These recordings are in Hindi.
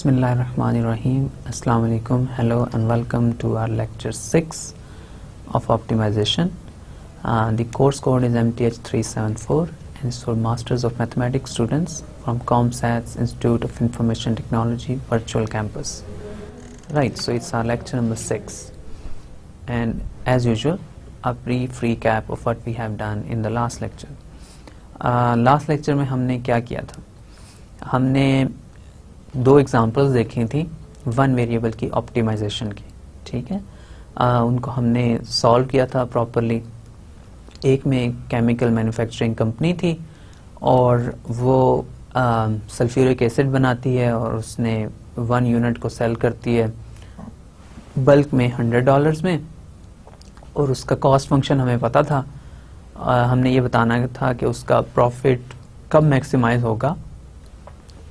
Bismillahirrahmanirrahim. Assalamu alaikum. Hello and welcome to our lecture 6 of optimization. The course code is MTH374 and it's for Masters of Mathematics students from ComSats Institute of Information Technology Virtual Campus. Right, so it's our lecture number 6. And as usual, a brief recap of what we have done in the last lecture. Last lecture में हमने क्या किया था? हमने दो एग्जांपल्स देखी थी वन वेरिएबल की ऑप्टिमाइजेशन की, ठीक है। उनको हमने सॉल्व किया था प्रॉपरली। एक में केमिकल मैन्युफैक्चरिंग कंपनी थी और वो सल्फ्यूरिक एसिड बनाती है और उसने 1 यूनिट को सेल करती है बल्क में $100 में, और उसका कॉस्ट फंक्शन हमें पता था। हमने ये बताना था कि उसका प्रॉफिट कब मैक्सिमाइज होगा,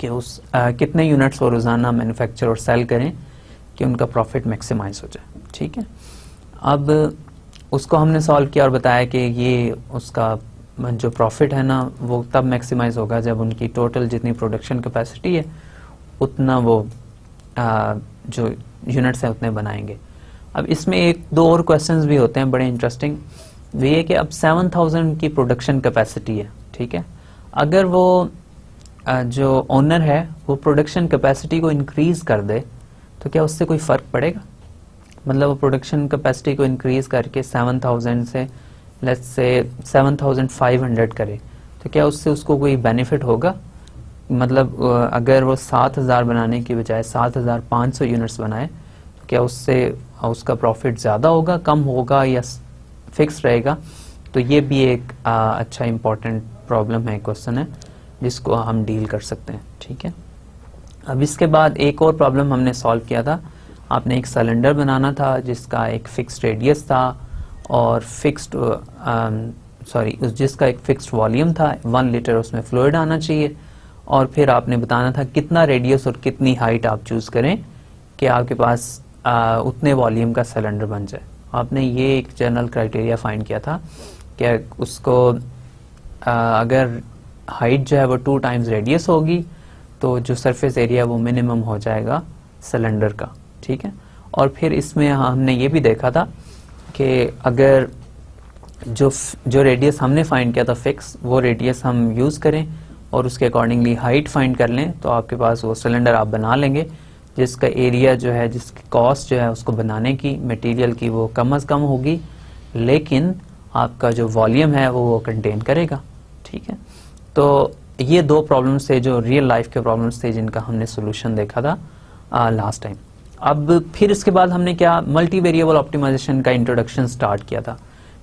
कि उस कितने यूनिट्स वो रोज़ाना मैन्युफैक्चर और सेल करें कि उनका प्रॉफिट मैक्सिमाइज हो जाए, ठीक है। अब उसको हमने सॉल्व किया और बताया कि ये उसका जो प्रॉफिट है ना वो तब मैक्सिमाइज होगा जब उनकी टोटल जितनी प्रोडक्शन कैपेसिटी है उतना वो जो यूनिट्स हैं उतने बनाएंगे। अब इसमें एक दो और क्वेश्चंस भी होते हैं बड़े इंटरेस्टिंग। वो ये कि अब 7000 की प्रोडक्शन कैपेसिटी है, ठीक है। अगर वो जो ओनर है वो प्रोडक्शन कैपेसिटी को इंक्रीज कर दे तो क्या उससे कोई फ़र्क पड़ेगा? मतलब वो प्रोडक्शन कैपेसिटी को इंक्रीज करके 7000 से लेट्स से 7500 करे तो क्या उससे उसको कोई बेनिफिट होगा? मतलब अगर वो 7000 बनाने की बजाय 7500 यूनिट्स बनाए तो क्या उससे उसका प्रॉफिट ज़्यादा होगा, कम होगा या फिक्स रहेगा? तो ये भी एक अच्छा इम्पोर्टेंट प्रॉब्लम है, क्वेश्चन है जिसको हम डील कर सकते हैं, ठीक है। अब इसके बाद एक और प्रॉब्लम हमने सॉल्व किया था। आपने एक सिलेंडर बनाना था जिसका एक फिक्स्ड रेडियस था और जिसका एक फिक्स्ड वॉल्यूम था, 1 लीटर उसमें फ्लूइड आना चाहिए, और फिर आपने बताना था कितना रेडियस और कितनी हाइट आप चूज़ करें कि आपके पास उतने वॉल्यूम का सिलेंडर बन जाए। आपने ये एक जनरल क्राइटेरिया फाइंड किया था कि उसको अगर हाइट जो है वो 2 टाइम्स रेडियस होगी तो जो सरफेस एरिया वो मिनिमम हो जाएगा सिलेंडर का, ठीक है। और फिर इसमें हमने ये भी देखा था कि अगर जो रेडियस हमने फाइंड किया था फिक्स, वो रेडियस हम यूज़ करें और उसके अकॉर्डिंगली हाइट फाइंड कर लें तो आपके पास वो सिलेंडर आप बना लेंगे जिसका एरिया जो है, जिसकी कॉस्ट जो है उसको बनाने की मटेरियल की वो कम अज़ कम होगी, लेकिन आपका जो वॉल्यूम है वो कंटेन करेगा, ठीक है। तो ये दो प्रॉब्लम्स थे जो रियल लाइफ के प्रॉब्लम्स थे जिनका हमने सोल्यूशन देखा था लास्ट टाइम। अब फिर इसके बाद हमने क्या मल्टी वेरिएबल ऑप्टिमाइजेशन का इंट्रोडक्शन स्टार्ट किया था।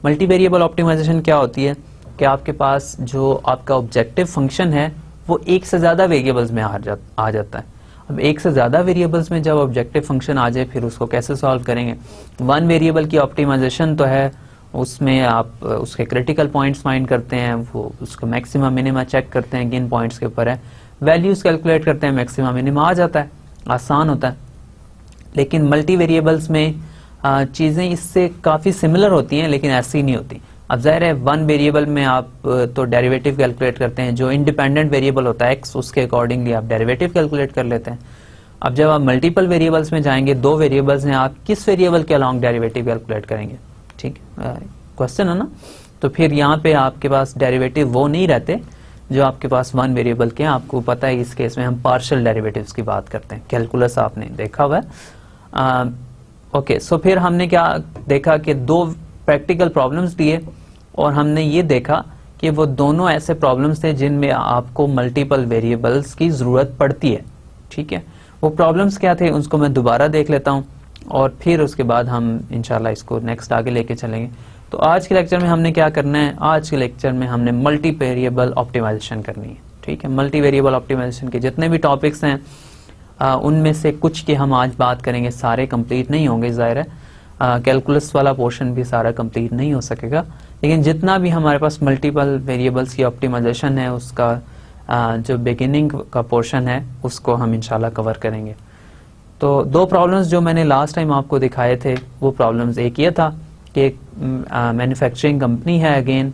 मल्टी वेरिएबल ऑप्टिमाइजेशन क्या होती है कि आपके पास जो आपका ऑब्जेक्टिव फंक्शन है वो एक से ज़्यादा वेरिएबल्स में आ जाता है। अब एक से ज़्यादा वेरिएबल्स में जब ऑब्जेक्टिव फंक्शन आ जाए फिर उसको कैसे सॉल्व करेंगे? 1 वेरिएबल की ऑप्टिमाइजेशन तो है, उसमें आप उसके क्रिटिकल पॉइंट्स फाइंड करते हैं, वो उसका मैक्सिमा मिनिमा चेक करते हैं किन पॉइंट्स के ऊपर है, वैल्यूज कैलकुलेट करते हैं, मैक्सिमा मिनिमा आ जाता है, आसान होता है। लेकिन मल्टी वेरिएबल्स में चीज़ें इससे काफ़ी सिमिलर होती हैं लेकिन ऐसी नहीं होती। अब ज़ाहिर है 1 वेरिएबल में आप तो डेरिवेटिव कैलकुलेट करते हैं, जो इंडिपेंडेंट वेरिएबल होता है x उसके अकॉर्डिंगली आप डेरिवेटिव कैलकुलेट कर लेते हैं। अब जब आप मल्टीपल वेरिएबल्स में जाएंगे, 2 वेरिएबल्स हैं, आप किस वेरिएबल के अलॉन्ग डेरिवेटिव कैलकुलेट करेंगे? ठीक क्वेश्चन है ना। तो फिर यहाँ पे आपके पास डेरिवेटिव वो नहीं रहते जो आपके पास 1 वेरिएबल के हैं। आपको पता है इस केस में हम पार्शियल डेरिवेटिव्स की बात करते हैं, कैलकुलस आपने देखा हुआ है। ओके, सो फिर हमने क्या देखा कि 2 प्रैक्टिकल प्रॉब्लम्स दिए और हमने ये देखा कि वो दोनों ऐसे प्रॉब्लम्स थे जिनमें आपको मल्टीपल वेरिएबल्स की ज़रूरत पड़ती है, ठीक है। वो प्रॉब्लम्स क्या थे उसको मैं दोबारा देख लेता हूँ और फिर उसके बाद हम इंशाल्लाह इसको नेक्स्ट आगे लेके चलेंगे। तो आज के लेक्चर में हमने क्या करना है? आज के लेक्चर में हमने मल्टी वेरिएबल ऑप्टिमाइजेशन करनी है, ठीक है। मल्टी वेरिएबल ऑप्टिमाइजेशन के जितने भी टॉपिक्स हैं उनमें से कुछ की हम आज बात करेंगे, सारे कंप्लीट नहीं होंगे, जाहिर है कैलकुलस वाला पोर्शन भी सारा कंप्लीट नहीं हो सकेगा, लेकिन जितना भी हमारे पास मल्टीपल वेरिएबल्स की ऑप्टिमाइजेशन है उसका जो बिगिनिंग का पोर्शन है उसको हम इंशाल्लाह कवर करेंगे। तो 2 प्रॉब्लम्स जो मैंने लास्ट टाइम आपको दिखाए थे वो प्रॉब्लम्स, एक ये था कि एक मैन्युफैक्चरिंग कंपनी है, अगेन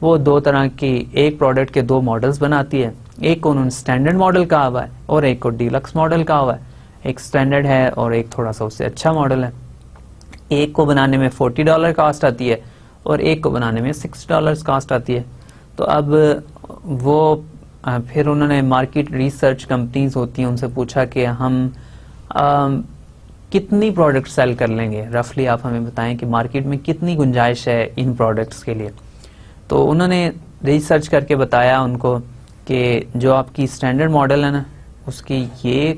वो 2 तरह की एक प्रोडक्ट के 2 मॉडल्स बनाती है। एक को उन्होंने स्टैंडर्ड मॉडल कहा हुआ है और एक को डीलक्स मॉडल कहा हुआ है। एक स्टैंडर्ड है और एक थोड़ा सा उससे अच्छा मॉडल है। एक को बनाने में $40 कॉस्ट आती है और एक को बनाने में $60 कॉस्ट आती है। तो अब वो फिर उन्होंने मार्केट रिसर्च कंपनीज होती हैं उनसे पूछा कि हम कितनी प्रोडक्ट सेल कर लेंगे, रफली आप हमें बताएं कि मार्केट में कितनी गुंजाइश है इन प्रोडक्ट्स के लिए। तो उन्होंने रिसर्च करके बताया उनको कि जो आपकी स्टैंडर्ड मॉडल है ना उसकी ये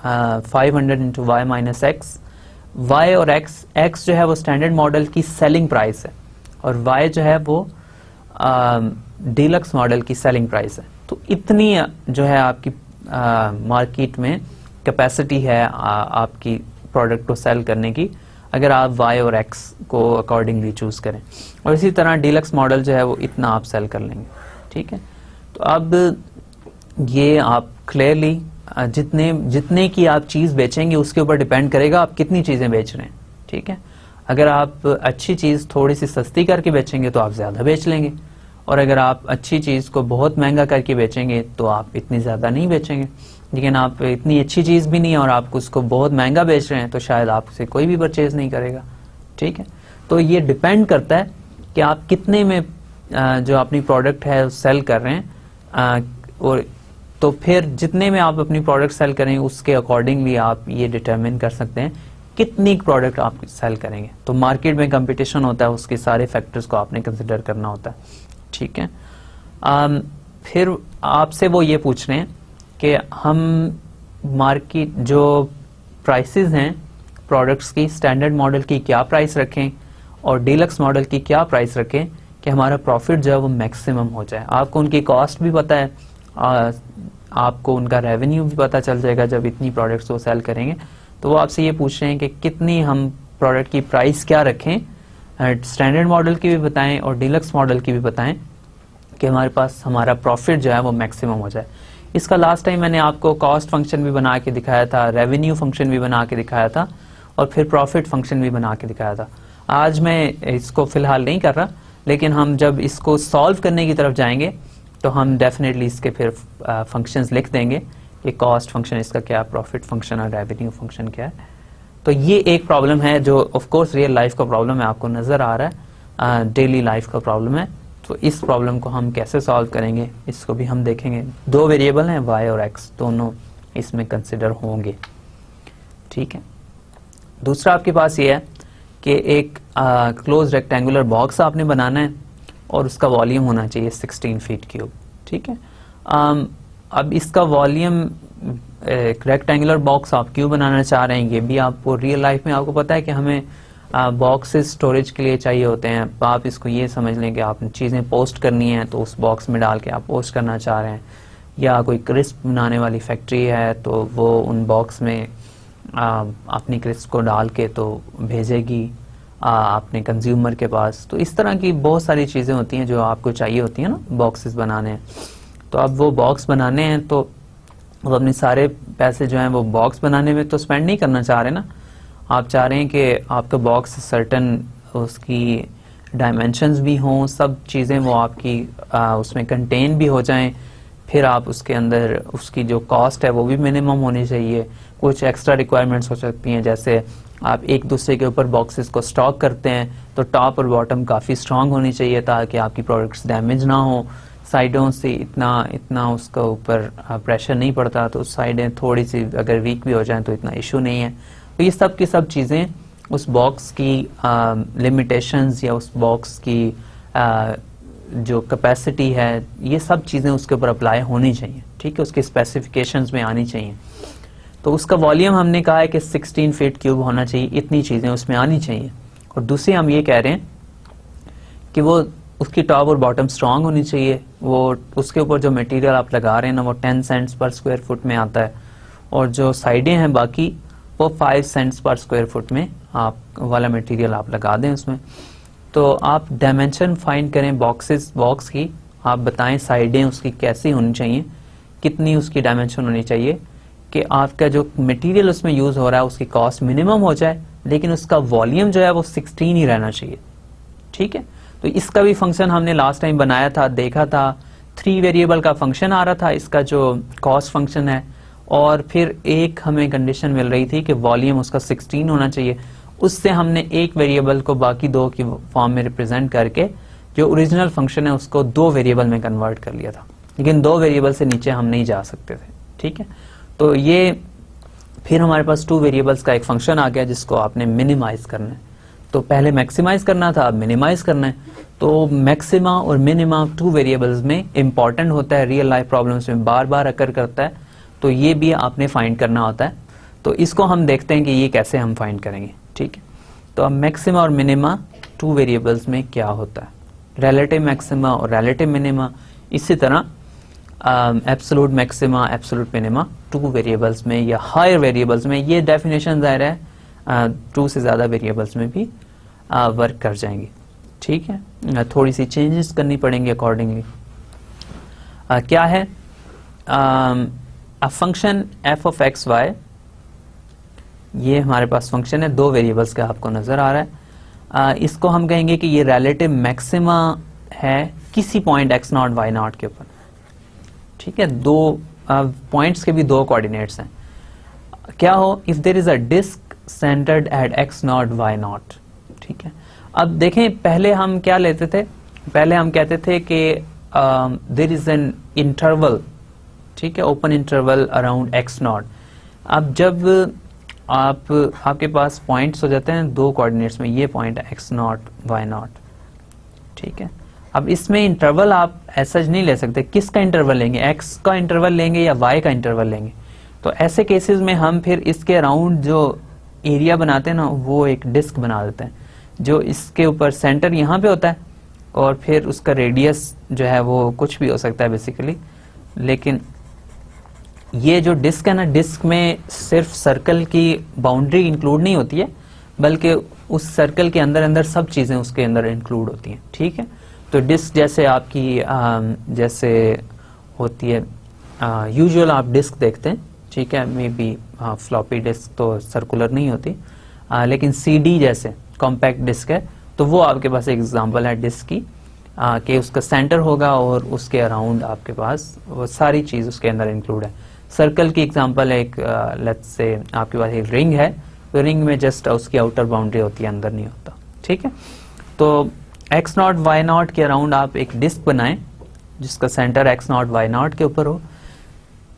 500 into y minus x, y और एक्स जो है वो स्टैंडर्ड मॉडल की सेलिंग प्राइस है और वाई जो है वो डीलक्स मॉडल की सेलिंग प्राइस है। तो इतनी जो है आपकी मार्केट में कैपेसिटी है आपकी प्रोडक्ट को सेल करने की, अगर आप वाई और एक्स को अकॉर्डिंगली चूज करें। और इसी तरह डीलक्स मॉडल जो है वो इतना आप सेल कर लेंगे, ठीक है। तो अब ये आप क्लियरली जितने की आप चीज बेचेंगे उसके ऊपर डिपेंड करेगा आप कितनी चीजें बेच रहे हैं, ठीक है। अगर आप अच्छी चीज थोड़ी सी सस्ती करके बेचेंगे तो आप ज्यादा बेच लेंगे, और अगर आप अच्छी चीज को बहुत महंगा करके बेचेंगे तो आप इतनी ज्यादा नहीं बेचेंगे। लेकिन आप इतनी अच्छी चीज भी नहीं है और आप उसको बहुत महंगा बेच रहे हैं तो शायद आपसे कोई भी परचेज नहीं करेगा, ठीक है। तो ये डिपेंड करता है कि आप कितने में जो अपनी प्रोडक्ट है सेल कर रहे हैं, और तो फिर जितने में आप अपनी प्रोडक्ट सेल करेंगे उसके अकॉर्डिंगली आप ये डिटरमिन कर सकते हैं कितनी प्रोडक्ट आप सेल करेंगे। तो मार्केट में कंपटीशन होता है, उसके सारे फैक्टर्स को आपने कंसिडर करना होता है, ठीक है। फिर आपसे वो ये पूछ रहे हैं कि हम मार्केट जो प्राइसेस हैं प्रोडक्ट्स की, स्टैंडर्ड मॉडल की क्या प्राइस रखें और डीलक्स मॉडल की क्या प्राइस रखें कि हमारा प्रॉफिट जो है वो मैक्सिमम हो जाए। आपको उनकी कॉस्ट भी पता है, आपको उनका रेवेन्यू भी पता चल जाएगा जब इतनी प्रोडक्ट्स वो सेल करेंगे। तो वो आपसे ये पूछ रहे हैं कि कितनी हम प्रोडक्ट की प्राइस क्या रखें, स्टैंडर्ड मॉडल की भी बताएं और डीलक्स मॉडल की भी बताएं कि हमारे पास हमारा प्रॉफिट जो है वो मैक्सिमम हो जाए। इसका लास्ट टाइम मैंने आपको कॉस्ट फंक्शन भी बना के दिखाया था, रेवेन्यू फंक्शन भी बना के दिखाया था और फिर प्रॉफिट फंक्शन भी बना के दिखाया था। आज मैं इसको फिलहाल नहीं कर रहा, लेकिन हम जब इसको सॉल्व करने की तरफ जाएंगे तो हम डेफिनेटली इसके फिर फंक्शंस लिख देंगे कि कॉस्ट फंक्शन इसका क्या, प्रॉफिट फंक्शन और रेवेन्यू फंक्शन क्या है। तो ये एक प्रॉब्लम है जो ऑफ कोर्स रियल लाइफ का प्रॉब्लम है, आपको नजर आ रहा है, डेली लाइफ का प्रॉब्लम है। तो इस प्रॉब्लम को हम कैसे सॉल्व करेंगे इसको भी हम देखेंगे। दो वेरिएबल हैं y और x, दोनों इसमें कंसिडर होंगे, ठीक है। दूसरा आपके पास ये है कि एक क्लोज रेक्टेंगुलर बॉक्स आपने बनाना है और उसका वॉल्यूम होना चाहिए 16 फीट क्यूब, ठीक है। अब इसका वॉल्यूम रेक्टेंगुलर बॉक्स आप क्यों बनाना चाह रहे हैं, ये भी आपको रियल लाइफ में आपको पता है कि हमें बॉक्सेस स्टोरेज के लिए चाहिए होते हैं। आप इसको ये समझ लें कि आपने चीज़ें पोस्ट करनी है तो उस बॉक्स में डाल के आप पोस्ट करना चाह रहे हैं, या कोई क्रिस्प बनाने वाली फैक्ट्री है तो वो उन बॉक्स में अपनी क्रिस्प को डाल के तो भेजेगी अपने कंज्यूमर के पास। तो इस तरह की बहुत सारी चीज़ें होती हैं जो आपको चाहिए होती हैं ना बॉक्सेस बनाने हैं। तो अब वो बॉक्स बनाने हैं तो वो अपने सारे पैसे जो हैं वो बॉक्स बनाने में तो स्पेंड नहीं करना चाह रहे ना, आप चाह रहे हैं कि आपका बॉक्स सर्टन उसकी डायमेंशंस भी हों, सब चीज़ें वो आपकी उसमें कंटेन भी हो जाएं, फिर आप उसके अंदर उसकी जो कॉस्ट है वो भी मिनिमम होनी चाहिए। कुछ एक्स्ट्रा रिक्वायरमेंट्स हो सकती हैं, जैसे आप एक दूसरे के ऊपर बॉक्सेस को स्टॉक करते हैं तो टॉप और बॉटम काफ़ी स्ट्रांग होनी चाहिए ताकि आपकी प्रोडक्ट्स डैमेज ना हो, साइडों से इतना उसका ऊपर प्रेशर नहीं पड़ता, तो साइडें थोड़ी सी अगर वीक भी हो जाएं तो इतना इशू नहीं है। तो ये सब की सब चीज़ें उस बॉक्स की लिमिटेशंस या उस बॉक्स की जो कैपेसिटी है ये सब चीज़ें उसके ऊपर अप्लाई होनी चाहिए, ठीक है, उसके स्पेसिफिकेशंस में आनी चाहिए। तो उसका वॉल्यूम हमने कहा है कि 16 फीट क्यूब होना चाहिए, इतनी चीज़ें उसमें आनी चाहिए। और दूसरी हम ये कह रहे हैं कि वो उसकी टॉप और बॉटम स्ट्रांग होनी चाहिए, वो उसके ऊपर जो मटेरियल आप लगा रहे हैं ना वो 10 सेंट्स पर स्क्वायर फुट में आता है, और जो साइडें हैं बाकी वो 5 सेंट्स पर स्क्वायर फुट में आप वाला मटेरियल आप लगा दें उसमें। तो आप डायमेंशन फाइंड करें बॉक्स की, आप बताएं साइडें उसकी कैसी होनी चाहिए, कितनी उसकी डायमेंशन होनी चाहिए कि आपका जो मटेरियल उसमें यूज हो रहा है उसकी कॉस्ट मिनिमम हो जाए, लेकिन उसका वॉल्यूम जो है वो 16 ही रहना चाहिए, ठीक है। तो इसका भी फंक्शन हमने लास्ट टाइम बनाया था, देखा था 3 वेरिएबल का फंक्शन आ रहा था इसका जो कॉस्ट फंक्शन है, और फिर एक हमें कंडीशन मिल रही थी कि वॉल्यूम उसका 16 होना चाहिए। उससे हमने एक वेरिएबल को बाकी दो की फॉर्म में रिप्रेजेंट करके जो ओरिजिनल फंक्शन है उसको दो वेरिएबल में कन्वर्ट कर लिया था, लेकिन दो वेरिएबल से नीचे हम नहीं जा सकते थे। ठीक है, तो ये फिर हमारे पास टू वेरिएबल्स का एक फंक्शन आ गया जिसको आपने मिनिमाइज करना है। तो पहले मैक्सिमाइज करना था, अब मिनिमाइज करना है। तो मैक्सिमा और मिनिमा टू वेरिएबल्स में इंपॉर्टेंट होता है, रियल लाइफ प्रॉब्लम्स में बार बार अकर करता है, तो ये भी आपने फाइंड करना होता है। तो इसको हम देखते हैं कि ये कैसे हम फाइंड करेंगे। ठीक है, तो अब मैक्सिमा और मिनिमा टू वेरिएबल्स में क्या होता है, रिलेटिव मैक्सिमा और रिलेटिव मिनिमा। इसी तरह absolute maxima absolute minima two variables में या हायर वेरिएबल्स में, ये डेफिनेशन ज़ाहिर है टू से ज़्यादा वेरिएबल्स में भी वर्क कर जाएंगी। ठीक है, थोड़ी सी चेंजेस करनी पड़ेंगी अकॉर्डिंगली। क्या है function f of x y, ये हमारे पास फंक्शन है, दो वेरिएबल्स का आपको नजर आ रहा है। इसको हम कहेंगे कि ये रिलेटिव मैक्सिमा है किसी point x naught y naught के ऊपर। ठीक है, दो पॉइंट्स के भी दो कोऑर्डिनेट्स हैं। क्या हो, if there is a disc centred at x naught y naught. ठीक है, अब देखें पहले हम क्या लेते थे, पहले हम कहते थे कि देयर इज एन इंटरवल, ठीक है, open interval around x not. अब जब आपके पास पॉइंट्स हो जाते हैं दो कोऑर्डिनेट्स में, ये पॉइंट है एक्स नॉट वाई नॉट। ठीक है, अब इसमें इंटरवल आप ऐसा नहीं ले सकते, किसका इंटरवल लेंगे, एक्स का इंटरवल लेंगे या वाई का इंटरवल लेंगे। तो ऐसे केसेस में हम फिर इसके अराउंड जो एरिया बनाते हैं ना, वो एक डिस्क बना देते हैं, जो इसके ऊपर सेंटर यहाँ पे होता है और फिर उसका रेडियस जो है वो कुछ भी हो सकता है बेसिकली। लेकिन ये जो डिस्क है ना, डिस्क में सिर्फ सर्कल की बाउंड्री इंक्लूड नहीं होती है, बल्कि उस सर्कल के अंदर अंदर सब चीजें उसके अंदर इंक्लूड होती हैं। ठीक है, तो डिस्क जैसे आपकी जैसे होती है यूजुअल आप डिस्क देखते हैं, ठीक है, मे बी फ्लॉपी डिस्क तो सर्कुलर नहीं होती, लेकिन सीडी जैसे कॉम्पैक्ट डिस्क है, तो वो आपके पास एक एग्जांपल है डिस्क की, कि उसका सेंटर होगा और उसके अराउंड आपके पास वो सारी चीज उसके अंदर इंक्लूड है। सर्कल की एग्जांपल है एक, लेट्स से आपके पास एक रिंग है, तो रिंग में जस्ट उसकी आउटर बाउंड्री होती है, अंदर नहीं होता। ठीक है, तो एक्स नॉट वाई नॉट के अराउंड आप एक डिस्क बनाएं जिसका centre x naught y naught के ऊपर हो,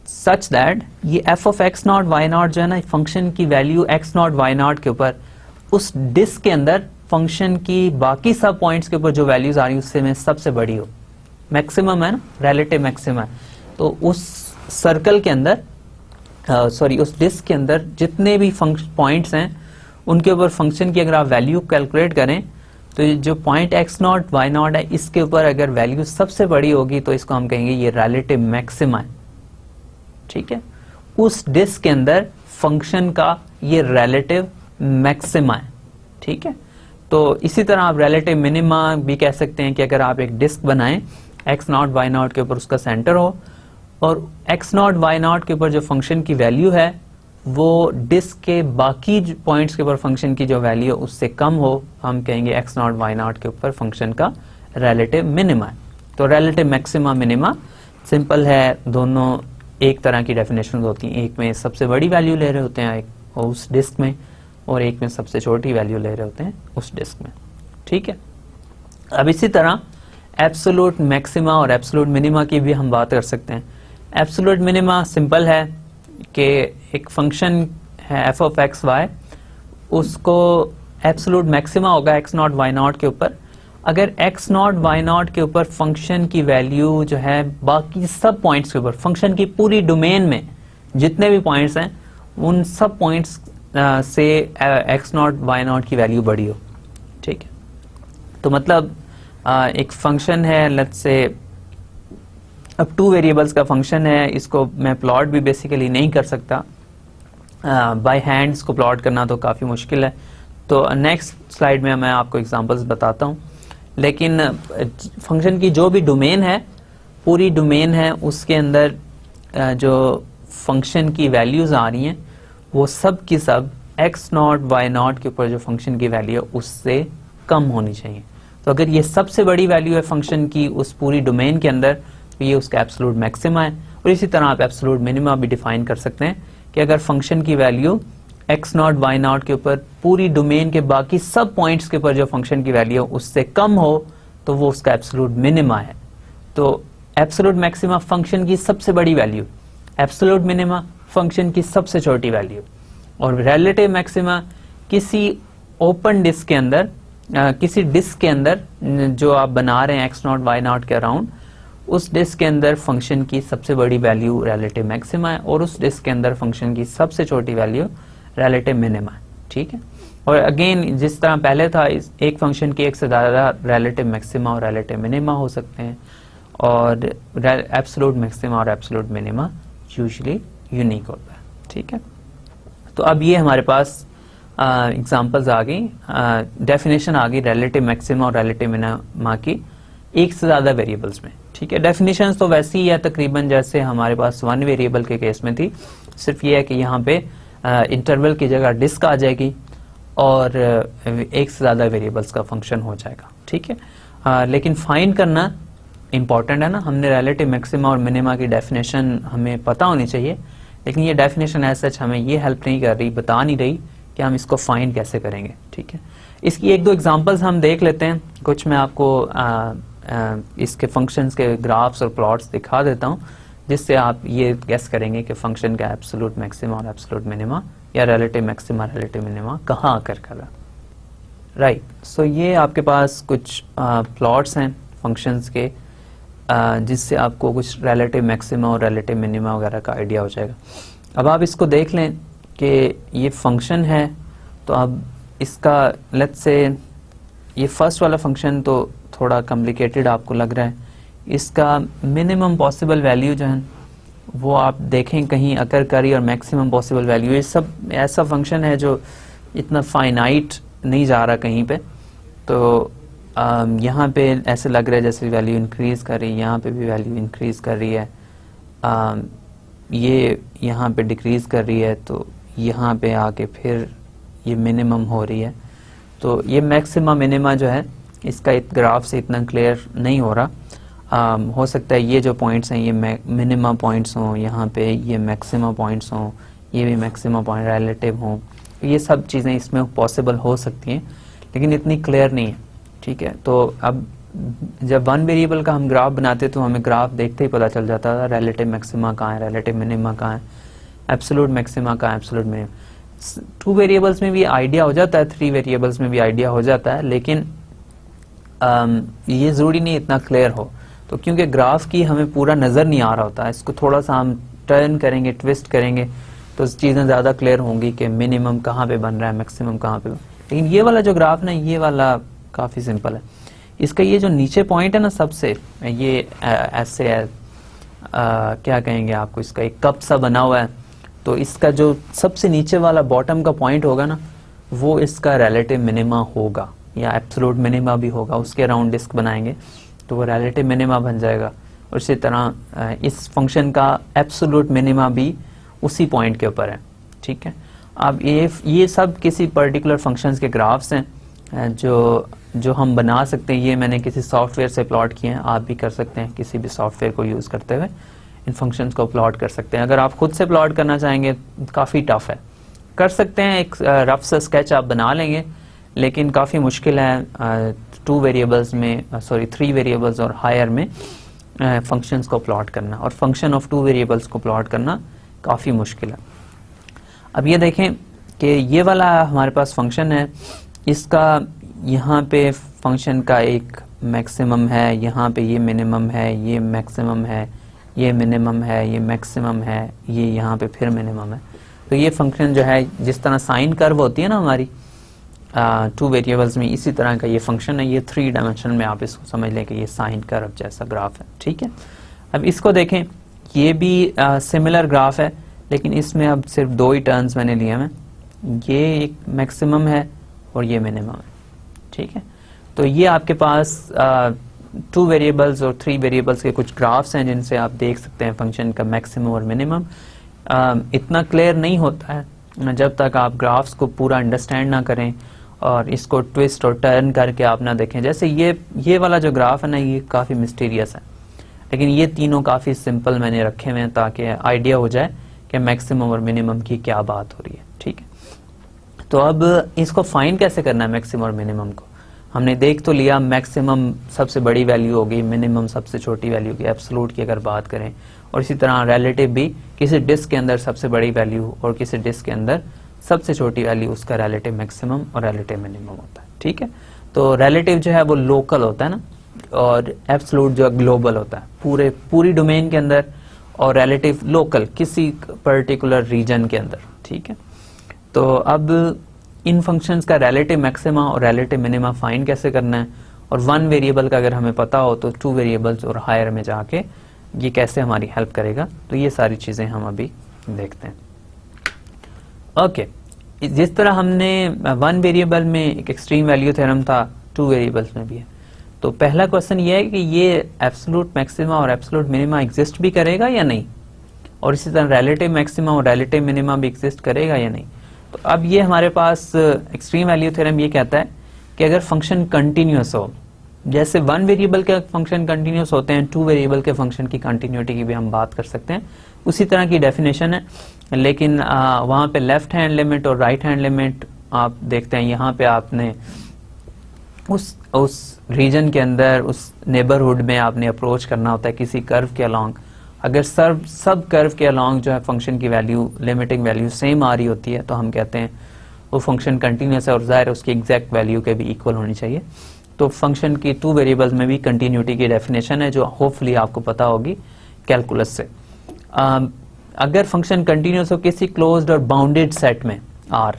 सच दैट ये f of x naught y naught जो है ना, फंक्शन की value x naught y naught के ऊपर उस डिस्क के अंदर फंक्शन की बाकी सब पॉइंट्स के ऊपर जो वैल्यूज आ रही है उससे में सबसे बड़ी हो। मैक्सिमम है ना, रिलेटिव मैक्सिमम है। तो उस सर्कल के अंदर उस डिस्क के अंदर जितने भी पॉइंट्स हैं उनके ऊपर फंक्शन की अगर आप वैल्यू कैलकुलेट करें, तो ये जो point x naught y naught है इसके ऊपर अगर वैल्यू सबसे बड़ी होगी तो इसको हम कहेंगे ये रिलेटिव मैक्सिमा है। ठीक है, उस डिस्क के अंदर फंक्शन का ये रिलेटिव मैक्सिमा है। ठीक है, तो इसी तरह आप रिलेटिव मिनिमा भी कह सकते हैं कि अगर आप एक डिस्क बनाएं एक्स नॉट वाई नॉट के ऊपर उसका सेंटर हो और एक्स नॉट वाई नॉट के ऊपर जो फंक्शन की वैल्यू है वो डिस्क के बाकी पॉइंट्स के ऊपर फंक्शन की जो वैल्यू है उससे कम हो, हम कहेंगे एक्स नॉट वाई नॉट के ऊपर फंक्शन का रिलेटिव मिनिमा है। तो रिलेटिव मैक्सिमा मिनिमा सिंपल है, दोनों एक तरह की डेफिनेशन होती हैं, एक में सबसे बड़ी वैल्यू ले रहे होते हैं एक उस डिस्क में, और एक में सबसे छोटी वैल्यू ले रहे होते हैं उस डिस्क में। ठीक है, अब इसी तरह एब्सोल्यूट मैक्सिमा और एब्सोल्यूट मिनिमा की भी हम बात कर सकते हैं। एब्सोल्यूट मिनिमा सिंपल है कि एक फंक्शन है एफ ऑफ एक्स वाई, उसको एब्सोल्यूट मैक्सिमा होगा एक्स नॉट वाई नॉट के ऊपर अगर एक्स नॉट वाई नॉट के ऊपर फंक्शन की वैल्यू जो है बाकी सब पॉइंट्स के ऊपर, फंक्शन की पूरी डोमेन में जितने भी पॉइंट्स हैं उन सब पॉइंट्स से एक्स नॉट वाई नॉट की वैल्यू बड़ी हो। ठीक है, तो मतलब एक फंक्शन है, लेट्स से अब टू वेरिएबल्स का फंक्शन है, इसको मैं प्लॉट भी बेसिकली नहीं कर सकता, बाय हैंड इसको प्लॉट करना तो काफ़ी मुश्किल है। तो नेक्स्ट स्लाइड में मैं आपको एग्जांपल्स बताता हूँ, लेकिन फंक्शन की जो भी डोमेन है, पूरी डोमेन है, उसके अंदर जो फंक्शन की वैल्यूज आ रही हैं वो सब की सब एक्स नॉट वाई नॉट के ऊपर जो फंक्शन की वैल्यू है उससे कम होनी चाहिए। तो अगर ये सबसे बड़ी वैल्यू है फंक्शन की उस पूरी डोमेन के अंदर, तो ये उसका एब्सोल्यूट मैक्सिमा है, और इसी तरह आप एब्सोल्यूट मिनिमा भी डिफाइन कर सकते हैं कि अगर फंक्शन की value x naught y naught के ऊपर पूरी डोमेन के बाकी सब पॉइंट्स के ऊपर जो फंक्शन की वैल्यू उससे कम हो तो वो उसका एब्सोल्यूट मिनिमा है। तो एब्सोल्यूट मैक्सिमा फंक्शन की सबसे बड़ी वैल्यू, एब्सोल्यूट मिनिमा फंक्शन की सबसे छोटी वैल्यू, और रिलेटिव मैक्सिमा किसी ओपन डिस्क के अंदर किसी डिस्क के अंदर जो आप बना रहे हैं x नॉट वाई नॉट के अराउंड, उस डिस्क के अंदर फंक्शन की सबसे बड़ी वैल्यू रिलेटिव मैक्सिमा है और उस डिस्क के अंदर फंक्शन की सबसे छोटी वैल्यू रिलेटिव मिनिमा है। ठीक है, और अगेन जिस तरह पहले था, एक फंक्शन की एक से ज़्यादा रिलेटिव मैक्सिमा और रिलेटिव मिनिमा हो सकते हैं, और एब्सोल्यूट मैक्सिमा और एब्सोल्यूट मिनिमा यूजुअली यूनिक होता है। ठीक है, तो अब ये हमारे पास एग्जांपल्स आ गई, डेफिनेशन आ गई रिलेटिव मैक्सिमा और रिलेटिव मिनिमा की एक से ज़्यादा वेरिएबल्स में। ठीक है, डेफिनेशन तो वैसी ही है तकरीबन जैसे हमारे पास वन वेरिएबल के केस में थी, सिर्फ ये है कि यहाँ पे इंटरवल की जगह डिस्क आ जाएगी और एक से ज़्यादा वेरिएबल्स का फंक्शन हो जाएगा। ठीक है, लेकिन फाइंड करना इंपॉर्टेंट है ना, हमने रिलेटिव मैक्सिमा और मिनिमा की डेफिनेशन हमें पता होनी चाहिए, लेकिन ये डेफिनेशन एज सच हमें ये हेल्प नहीं कर रही, बता नहीं रही कि हम इसको फाइंड कैसे करेंगे। ठीक है, इसकी एक दो एग्जांपल्स हम देख लेते हैं, कुछ मैं आपको इसके फंक्शंस के ग्राफ्स और प्लॉट्स दिखा देता हूँ जिससे आप ये गेस करेंगे कि फंक्शन का एब्सोल्यूट मैक्सिमा और एब्सोल्यूट मिनिमा या रिलेटिव मैक्सिमा रिलेटिव मिनिमा कहाँ आकर कर रहा। राइट, सो ये आपके पास कुछ प्लॉट्स हैं फंक्शंस के जिससे आपको कुछ रिलेटिव मैक्सिमा और रिलेटिव मिनिमा वगैरह का आइडिया हो जाएगा। अब आप इसको देख लें कि ये फंक्शन है, तो अब इसका लेट्स से ये फर्स्ट वाला फंक्शन तो थोड़ा कॉम्प्लिकेटेड आपको लग रहा है, इसका मिनिमम पॉसिबल वैल्यू जो है वो आप देखें कहीं अकर करी, और मैक्सिमम पॉसिबल वैल्यू, ये सब ऐसा फंक्शन है जो इतना फाइनाइट नहीं जा रहा कहीं पे। तो यहाँ पे ऐसे लग रहा है जैसे वैल्यू इंक्रीज कर रही है, यहाँ पे भी वैल्यू इंक्रीज कर रही है, ये यहाँ पे डिक्रीज कर रही है, तो यहाँ पे आके फिर ये मिनिमम हो रही है। तो ये मैक्सिमा मिनिमा जो है इसका ग्राफ से इतना क्लियर नहीं हो रहा। हो सकता है ये जो पॉइंट्स हैं ये मिनिमा पॉइंट्स हों, यहाँ पे ये मैक्सिमा पॉइंट्स हों, ये भी मैक्सिमा पॉइंट रिलेटिव हों, ये सब चीज़ें इसमें पॉसिबल हो सकती हैं, लेकिन इतनी क्लियर नहीं है। ठीक है, तो अब जब वन वेरिएबल का हम ग्राफ बनाते तो हमें ग्राफ देखते ही पता चल जाता था रिलेटिव मैक्सिमा कहाँ है, रिलेटिव मिनिमा कहाँ है, एब्सोल्यूट मैक्सिमा कहाँ है, एब्सोल्यूट मिनिमा। टू वेरिएबल्स में भी आइडिया हो जाता है, थ्री वेरिएबल्स में भी आइडिया हो जाता है, लेकिन ये ज़रूरी नहीं इतना क्लियर हो। तो क्योंकि ग्राफ की हमें पूरा नज़र नहीं आ रहा होता है, इसको थोड़ा सा हम टर्न करेंगे, ट्विस्ट करेंगे, तो चीज़ें ज़्यादा क्लियर होंगी कि मिनिमम कहाँ पे बन रहा है, मैक्सिमम कहाँ पे। लेकिन ये वाला जो ग्राफ ना, ये वाला काफ़ी सिंपल है। इसका ये जो नीचे पॉइंट है ना सबसे, ये ऐसे है, क्या कहेंगे आपको, इसका एक कप सा बना हुआ है, तो इसका जो सबसे नीचे वाला बॉटम का पॉइंट होगा ना, वो इसका रिलेटिव मिनिमा होगा या एब्सोल्यूट मिनिमा भी होगा। उसके अराउंड डिस्क बनाएंगे तो वो रिलेटिव मिनिमा बन जाएगा, और इसी तरह इस फंक्शन का एब्सोल्यूट मिनिमा भी उसी पॉइंट के ऊपर है। ठीक है, अब ये सब किसी पर्टिकुलर फंक्शंस के ग्राफ्स हैं जो हम बना सकते हैं। ये मैंने किसी सॉफ्टवेयर से प्लॉट किए हैं, आप भी कर सकते हैं, किसी भी सॉफ्टवेयर को यूज़ करते हुए इन फंक्शंस को प्लॉट कर सकते हैं। अगर आप खुद से प्लॉट करना चाहेंगे काफ़ी टफ है, कर सकते हैं, एक रफ सा स्केच आप बना लेंगे, लेकिन काफ़ी मुश्किल है टू वेरिएबल्स में, सॉरी थ्री वेरिएबल्स और हायर में फंक्शंस को प्लॉट करना, और फंक्शन ऑफ टू वेरिएबल्स को प्लॉट करना काफ़ी मुश्किल है। अब ये देखें कि ये वाला हमारे पास फंक्शन है, इसका यहाँ पे फंक्शन का एक मैक्सिमम है, यहाँ पे ये मिनिमम है, ये मैक्सिमम है, ये मिनिमम है, ये मैक्सिमम है, ये यहाँ पे फिर मिनिमम है। तो ये फंक्शन जो है जिस तरह साइन कर्व होती है ना हमारी टू वेरिएबल्स में, इसी तरह का ये फंक्शन है। ये थ्री डायमेंशन में आप इसको समझ लें कि ये साइन कर्व जैसा ग्राफ है। ठीक है, अब इसको देखें, ये भी सिमिलर ग्राफ है, लेकिन इसमें अब सिर्फ दो ही टर्न्स मैंने लिए हैं, ये एक मैक्सिमम है और ये मिनिमम है। ठीक है, तो ये आपके पास टू वेरिएबल्स और थ्री वेरिएबल्स के कुछ ग्राफ्स हैं जिनसे आप देख सकते हैं फंक्शन का मैक्सिमम और मिनिमम। इतना क्लियर नहीं होता है जब तक आप ग्राफ्स को पूरा अंडरस्टैंड ना करें और इसको ट्विस्ट और टर्न करके आप ना देखें। जैसे ये वाला जो ग्राफ है ना, ये काफ़ी मिस्टीरियस है। लेकिन ये तीनों काफ़ी सिंपल मैंने रखे हुए हैं ताकि आइडिया हो जाए कि मैक्सिमम और मिनिमम की क्या बात हो रही है, ठीक है। तो अब इसको फाइंड कैसे करना है मैक्सिमम और मिनिमम को? हमने देख तो लिया मैक्सिमम सबसे बड़ी वैल्यू होगी, मिनिमम सबसे छोटी वैल्यू होगी एब्सोल्यूट की अगर बात करें, और इसी तरह रिलेटिव भी किसी डिस्क के अंदर सबसे बड़ी वैल्यू और किसी डिस्क के अंदर सबसे छोटी वैल्यू, उसका रिलेटिव मैक्सिमम और रिलेटिव मिनिमम होता है, ठीक है। तो रिलेटिव जो है वो लोकल होता है ना, और एब्सोल्यूट जो ग्लोबल होता है पूरी डोमेन के अंदर, और रिलेटिव लोकल किसी पर्टिकुलर रीजन के अंदर, ठीक है। तो अब इन फंक्शंस का रिलेटिव मैक्सिमा और रिलेटिव मिनिमा फाइंड कैसे करना है, और वन वेरिएबल का अगर हमें पता हो तो टू वेरिएबल्स और हायर में जाके ये कैसे हमारी हेल्प करेगा, तो ये सारी चीजें हम अभी देखते हैं। ओके, जिस तरह हमने वन वेरिएबल में एक एक्सट्रीम वैल्यू थ्योरम था, टू वेरिएबल्स में भी है। तो पहला क्वेश्चन ये है कि ये एब्सोल्यूट मैक्सिमा और एब्सोल्यूट मिनिमा एग्जिस्ट भी करेगा या नहीं, और इसी तरह रिलेटिव मैक्सिमा और रिलेटिव मिनिमा भी एग्जिस्ट करेगा या नहीं। तो अब ये हमारे पास एक्सट्रीम वैल्यू थ्योरम ये कहता है कि अगर फंक्शन कंटिन्यूअस हो, जैसे वन वेरिएबल के फंक्शन कंटिन्यूअस होते हैं, टू वेरिएबल के फंक्शन की कंटिन्यूटी की भी हम बात कर सकते हैं, उसी तरह की डेफिनेशन है। लेकिन वहां पे लेफ्ट हैंड लिमिट और राइट हैंड लिमिट आप देखते हैं, यहाँ पे आपने उस रीजन के अंदर, उस नेबरहुड में आपने अप्रोच करना होता है किसी कर्व के अलोंग। अगर सब कर्व के अलोंग जो है फंक्शन की वैल्यू, लिमिटिंग वैल्यू सेम आ रही होती है, तो हम कहते हैं वो फंक्शन कंटिन्यूअस है, और जाहिर उसकी एग्जैक्ट वैल्यू के भी इक्वल होनी चाहिए। तो फंक्शन की टू वेरिएबल्स में भी कंटिन्यूटी की डेफिनेशन है, जो होपफुली आपको पता होगी कैलकुलस से। अगर फंक्शन कंटिन्यूअस हो किसी क्लोज्ड और बाउंडेड सेट में आर,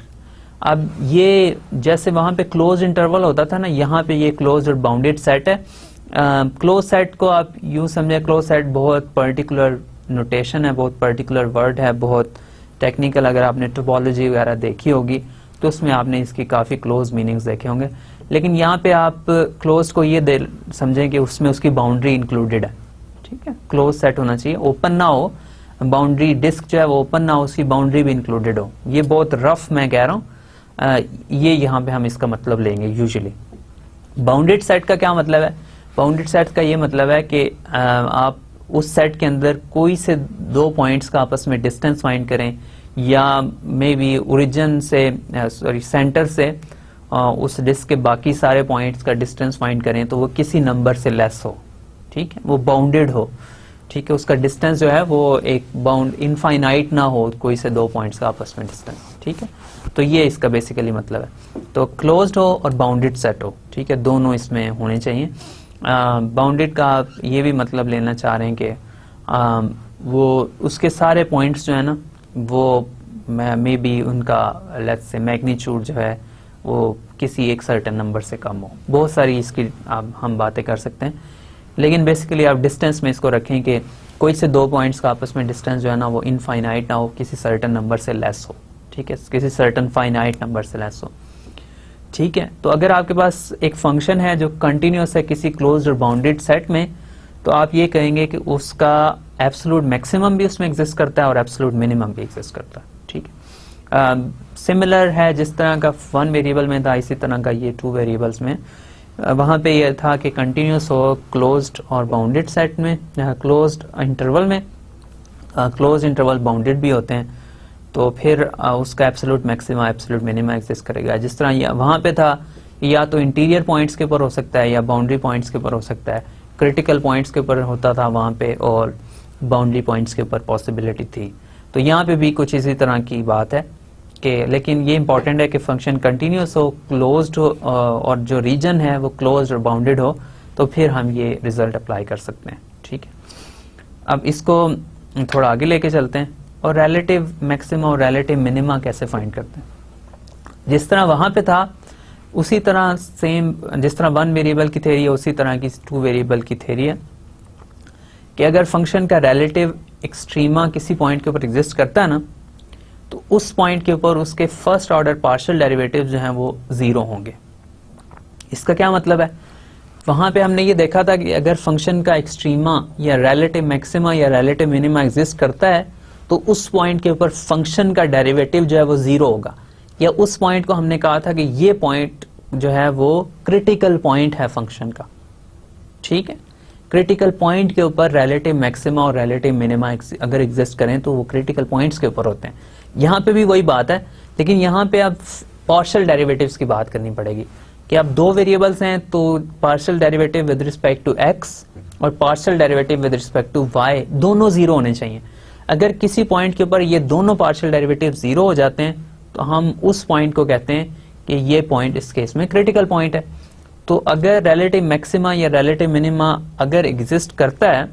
अब ये जैसे वहां पे क्लोज इंटरवल होता था ना, यहाँ पे ये क्लोज और बाउंडेड सेट है। क्लोज सेट को आप यूं समझे, क्लोज सेट बहुत पर्टिकुलर नोटेशन है, बहुत पर्टिकुलर वर्ड है, बहुत टेक्निकल। अगर आपने टोपोलॉजी वगैरह देखी होगी तो उसमें आपने इसकी काफी क्लोज मीनिंग्स देखे होंगे। लेकिन यहाँ पे आप क्लोज को ये समझें कि उसमें उसकी बाउंड्री इंक्लूडेड है, ठीक है। क्लोज सेट होना चाहिए, ओपन ना हो, बाउंड्री डिस्क जो है वो ओपन ना हो, उसकी बाउंड्री भी इंक्लूडेड हो। ये बहुत रफ मैं कह रहा हूँ, ये यहाँ पे हम इसका मतलब लेंगे यूजुअली। बाउंडेड सेट का क्या मतलब है? बाउंडेड सेट का ये मतलब है कि आप उस सेट के अंदर कोई से दो पॉइंट्स का आपस में डिस्टेंस फाइंड करें, या मे बी ओरिजिन से सेंटर से उस डिस्क के बाकी सारे पॉइंट्स का डिस्टेंस फाइंड करें, तो वो किसी नंबर से लेस हो, ठीक है, वो बाउंडेड हो, ठीक है। उसका डिस्टेंस जो है वो एक बाउंड इनफाइनाइट ना हो, कोई से दो पॉइंट्स का आपस में डिस्टेंस, ठीक है। तो ये इसका बेसिकली मतलब है। तो क्लोज्ड हो और बाउंडेड सेट हो, ठीक है, दोनों इसमें होने चाहिए। बाउंडेड का आप ये भी मतलब लेना चाह रहे हैं कि वो उसके सारे पॉइंट्स जो है ना, वो मे बी उनका लेट्स से मैग्नीट्यूड जो है वो किसी एक सर्टेन नंबर से कम हो। बहुत सारी इसकी हम बातें कर सकते हैं, लेकिन बेसिकली आप डिस्टेंस में इसको रखें कि कोई से दो पॉइंट्स का आपस में डिस्टेंस जो है ना वो इनफाइनाइट ना हो, किसी सर्टेन नंबर से लेस हो, ठीक है, किसी सर्टेन फाइनाइट नंबर से लेस हो, ठीक है। तो अगर आपके पास एक फंक्शन है जो कंटिन्यूअस है किसी क्लोज्ड और बाउंडेड सेट में, तो आप ये कहेंगे कि उसका एब्सोल्यूट मैक्सिमम भी उसमें एग्जिस्ट करता है और एब्सोल्यूट मिनिमम भी एग्जिस्ट करता है, ठीक है। सिमिलर है जिस तरह का वन वेरिएबल में था, इसी तरह का ये टू वेरिएबल्स में वहां पे ये था कि कंटिन्यूअस हो क्लोज्ड और बाउंडेड सेट में, क्लोज्ड इंटरवल में, क्लोज इंटरवल बाउंडेड भी होते हैं, तो फिर उसका absolute maxima absolute minima exist करेगा। जिस तरह वहां पे था, या तो इंटीरियर पॉइंट्स के ऊपर हो सकता है या बाउंड्री पॉइंट्स के ऊपर हो सकता है, क्रिटिकल पॉइंट्स के ऊपर होता था वहां पे, और बाउंड्री पॉइंट्स के ऊपर पॉसिबिलिटी थी। तो यहाँ पे भी कुछ इसी तरह की बात है कि, लेकिन ये इंपॉर्टेंट है कि फंक्शन कंटिन्यूअस हो, क्लोज्ड हो, और जो रीजन है वो क्लोज्ड और बाउंडेड हो, तो फिर हम ये रिजल्ट अप्लाई कर सकते हैं, ठीक है। अब इसको थोड़ा आगे लेके चलते हैं, और रिलेटिव मैक्सिमा और रिलेटिव मिनिमा कैसे फाइंड करते हैं। जिस तरह वहां पे था उसी तरह सेम, जिस तरह वन वेरिएबल की थ्योरी है उसी तरह की टू वेरिएबल की थ्योरी है कि अगर फंक्शन का रिलेटिव एक्सट्रीमा किसी पॉइंट के ऊपर एग्जिस्ट करता है ना, तो उस पॉइंट के ऊपर उसके फर्स्ट ऑर्डर पार्शियल डेरिवेटिव जो हैं वो जीरो होंगे। इसका क्या मतलब है? वहां पे हमने ये देखा था कि अगर फंक्शन का एक्सट्रीमा या रिलेटिव मैक्सिमा या रिलेटिव मिनिमा एग्जिस्ट करता है, तो उस पॉइंट के ऊपर फंक्शन का डेरिवेटिव जो है वो जीरो होगा, या उस पॉइंट को हमने कहा था कि ये पॉइंट जो है वो क्रिटिकल पॉइंट है फंक्शन का, ठीक है। क्रिटिकल पॉइंट के ऊपर रिलेटिव मैक्सिमा और रिलेटिव मिनिमा अगर एग्जिस्ट करें तो वो क्रिटिकल पॉइंट्स के ऊपर होते हैं। यहाँ पे भी वही बात है, लेकिन यहाँ पे अब पार्शियल डेरिवेटिव्स की बात करनी पड़ेगी कि अब दो वेरिएबल्स हैं तो partial derivative with respect to X और partial derivative with respect to Y दोनों जीरो होने चाहिए। अगर किसी पॉइंट के ऊपर ये दोनों पार्शियल डेरिवेटिव जीरो हो जाते हैं तो हम उस पॉइंट को कहते हैं कि ये पॉइंट इस केस में क्रिटिकल पॉइंट है। तो अगर रिलेटिव मैक्सिमा या रिलेटिव मिनिमा अगर एग्जिस्ट करता है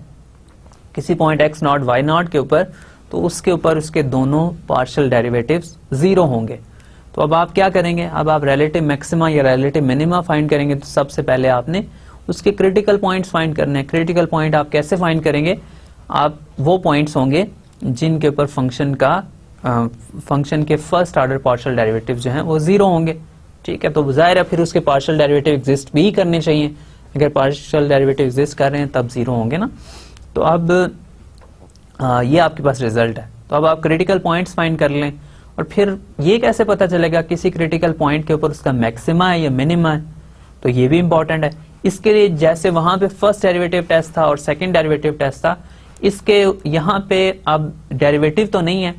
किसी point x naught y not के ऊपर, तो उसके ऊपर उसके दोनों पार्शियल डेरिवेटिव्स जीरो होंगे। तो अब आप क्या करेंगे, अब आप रिलेटिव मैक्सिमा या रिलेटिव मिनिमा फाइंड करेंगे तो सबसे पहले आपने उसके क्रिटिकल पॉइंट्स फाइंड करने हैं। क्रिटिकल पॉइंट आप कैसे फाइंड करेंगे, आप वो पॉइंट्स होंगे जिनके ऊपर फंक्शन के फर्स्ट ऑर्डर पार्शियल डेरिवेटिव जो हैं वो जीरो होंगे। ठीक है, तो जाहिर है फिर उसके पार्शियल डेरिवेटिव एग्जिस्ट भी करने चाहिए। अगर पार्शियल डेरिवेटिव एग्जिस्ट कर रहे हैं तब जीरो होंगे ना। तो अब ये आपके पास रिजल्ट है। तो अब आप क्रिटिकल पॉइंट्स फाइंड कर लें और फिर ये कैसे पता चलेगा किसी क्रिटिकल पॉइंट के ऊपर उसका मैक्सिमा है या मिनिमा है, तो ये भी इंपॉर्टेंट है। इसके लिए जैसे वहां पे फर्स्ट डेरिवेटिव टेस्ट था और सेकंड डेरिवेटिव टेस्ट था, इसके यहाँ पे अब डेरिवेटिव तो नहीं है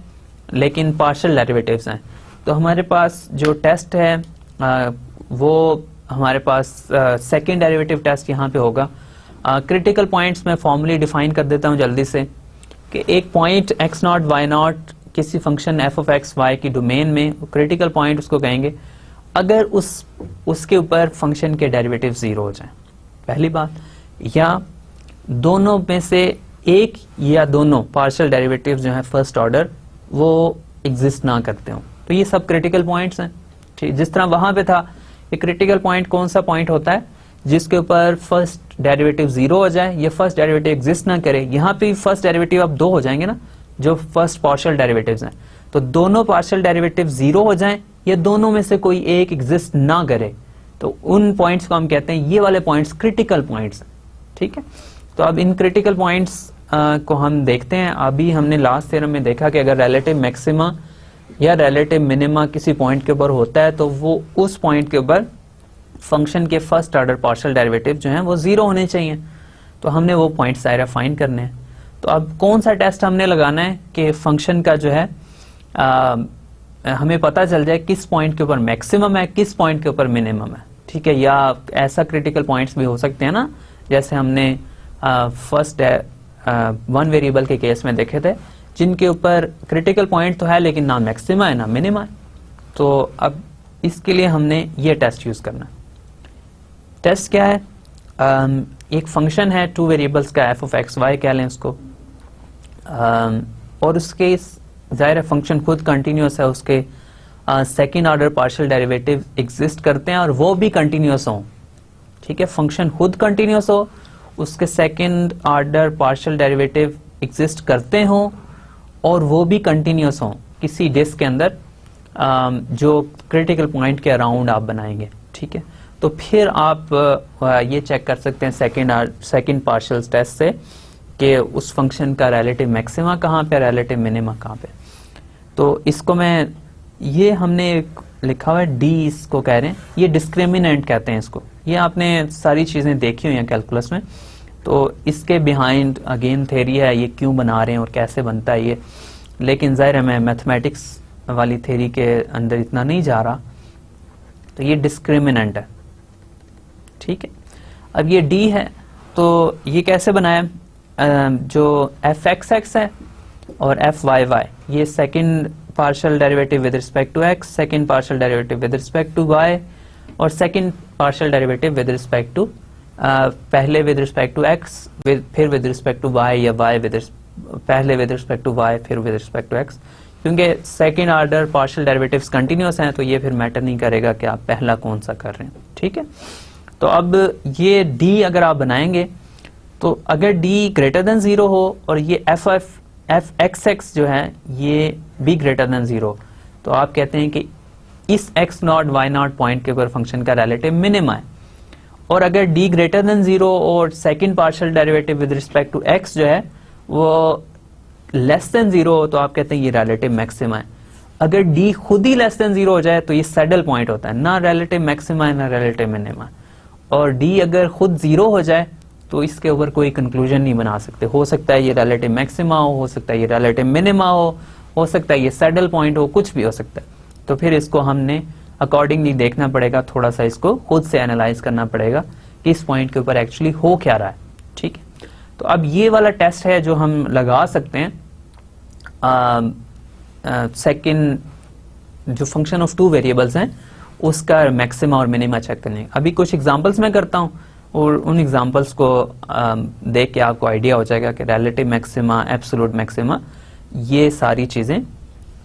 लेकिन पार्शियल डेरिवेटिव्स हैं। तो हमारे पास जो टेस्ट है वो हमारे पास सेकंड डेरिवेटिव टेस्ट यहाँ पे होगा। क्रिटिकल पॉइंट्स मैं फॉर्मली डिफाइन कर देता हूँ जल्दी से कि एक point x naught y naught किसी function f of x y की डोमेन में क्रिटिकल पॉइंट उसको कहेंगे अगर उसके ऊपर फंक्शन के डेरिवेटिव जीरो हो जाए, पहली बात, या दोनों में से एक या दोनों पार्शियल डेरिवेटिव जो है फर्स्ट ऑर्डर वो एग्जिस्ट ना करते हो, तो ये सब क्रिटिकल पॉइंट्स हैं। ठीक, जिस तरह वहां पे था, एक क्रिटिकल पॉइंट कौन सा पॉइंट होता है जिसके ऊपर फर्स्ट डेरिवेटिव जीरो हो जाए या फर्स्ट डेरिवेटिव एग्जिस्ट ना करे। यहाँ पे फर्स्ट डेरिवेटिव अब दो हो जाएंगे ना, जो फर्स्ट पार्शियल डेरिवेटिव्स हैं, तो दोनों पार्शियल डेरिवेटिव जीरो हो जाएं या दोनों में से कोई एक एग्जिस्ट ना करे, तो उन पॉइंट्स को हम कहते हैं, ये वाले पॉइंट्स क्रिटिकल पॉइंट्स। ठीक है, तो अब इन क्रिटिकल पॉइंट्स को हम देखते हैं। अभी हमने लास्ट थ्योरम में देखा कि अगर रिलेटिव मैक्सिमा या रिलेटिव मिनिमा किसी पॉइंट के ऊपर होता है तो वो उस पॉइंट के ऊपर फंक्शन के फर्स्ट ऑर्डर पार्शियल डेरिवेटिव जो हैं वो जीरो होने चाहिए। तो हमने वो पॉइंट सारे फाइंड करने हैं। तो अब कौन सा टेस्ट हमने लगाना है कि फंक्शन का जो है हमें पता चल जाए किस पॉइंट के ऊपर मैक्सिमम है, किस पॉइंट के ऊपर मिनिमम है। ठीक है, या ऐसा क्रिटिकल पॉइंट्स भी हो सकते हैं ना, जैसे हमने फर्स्ट वन वेरिएबल के केस में देखे थे, जिनके ऊपर क्रिटिकल पॉइंट तो है लेकिन ना मैक्सिमा है ना मिनिमा है। तो अब इसके लिए हमने ये टेस्ट यूज करना है। टेस्ट क्या है, एक फंक्शन है टू वेरिएबल्स का f ऑफ एक्स वाई कह लें उसको, और उसके जाहिर है फंक्शन खुद कंटिन्यूअस है, उसके second order partial derivative exist करते हैं और वो भी कंटिन्यूअस हो। ठीक है, फंक्शन खुद कंटिन्यूअस हो, उसके second order partial derivative exist करते हो और वो भी कंटिन्यूअस हो किसी डिस्क के अंदर जो क्रिटिकल पॉइंट के अराउंड आप बनाएंगे। ठीक है, तो फिर आप ये चेक कर सकते हैं सेकेंड पार्शियल टेस्ट से कि उस फंक्शन का रिलेटिव मैक्सिमा कहाँ पे, रिलेटिव मिनिमा कहाँ पे। तो इसको मैं, ये हमने लिखा हुआ है डी, इसको कह रहे हैं, ये डिस्क्रिमिनेंट कहते हैं इसको। ये आपने सारी चीजें देखी हुई हैं कैलकुलस में, तो इसके बिहाइंड अगेन थ्योरी है, ये क्यों बना रहे हैं और कैसे बनता है ये, लेकिन जाहिर है मैं मैथमेटिक्स वाली थ्योरी के अंदर इतना नहीं जा रहा। तो ये डिस्क्रिमिनेंट है। ठीक है, अब ये डी है तो ये कैसे बनाया, जो एफ एक्स एक्स है और एफ वाई वाई, ये second partial derivative with respect to X, second partial derivative with respect to Y, और second partial derivative with respect to पहले विद रिस्पेक्ट टू एक्स, फिर विद रिस्पेक्ट टू वाई, या वाई पहले विद रिस्पेक्ट टू वाई फिर विद रिस्पेक्ट टू एक्स। क्योंकि second order partial derivatives continuous हैं तो ये फिर मैटर नहीं करेगा कि आप पहला कौन सा कर रहे हैं। ठीक है, तो अब ये डी अगर आप बनाएंगे तो अगर डी ग्रेटर देन जीरो हो और ये एफ एक्स एक्स जो है ये भी ग्रेटर देन जीरो, तो आप कहते हैं कि इस x naught y naught point के ऊपर फंक्शन का रिलेटिव मिनिमा है। और अगर डी ग्रेटर देन जीरो और second partial derivative with respect to x जो है वो लेस देन जीरो हो, तो आप कहते हैं ये रिलेटिव मैक्सिमा है। अगर डी खुद ही लेस देन जीरो हो जाए तो ये सैडल पॉइंट होता है, ना रिलेटिव मैक्सिमा है ना रिलेटिव मिनिमा। और डी अगर खुद जीरो हो जाए तो इसके ऊपर कोई कंक्लूजन नहीं बना सकते। हो सकता है ये रिलेटिव मैक्सिमा हो सकता है ये रिलेटिव मिनिमा हो सकता है ये सैडल पॉइंट हो, कुछ भी हो सकता है। तो फिर इसको हमने अकॉर्डिंगली देखना पड़ेगा, थोड़ा सा इसको खुद से एनालाइज करना पड़ेगा कि इस पॉइंट के ऊपर एक्चुअली हो क्या रहा है। ठीक है, तो अब ये वाला टेस्ट है जो हम लगा सकते हैं सेकंड जो फंक्शन ऑफ टू वेरिएबल्स हैं उसका मैक्सिमा और मिनिमा चेक करने। अभी कुछ एग्जांपल्स मैं करता हूं और उन एग्जांपल्स को देख के आपको आइडिया हो जाएगा कि रिलेटिव मैक्सिमा, एब्सोल्यूट मैक्सिमा, ये सारी चीजें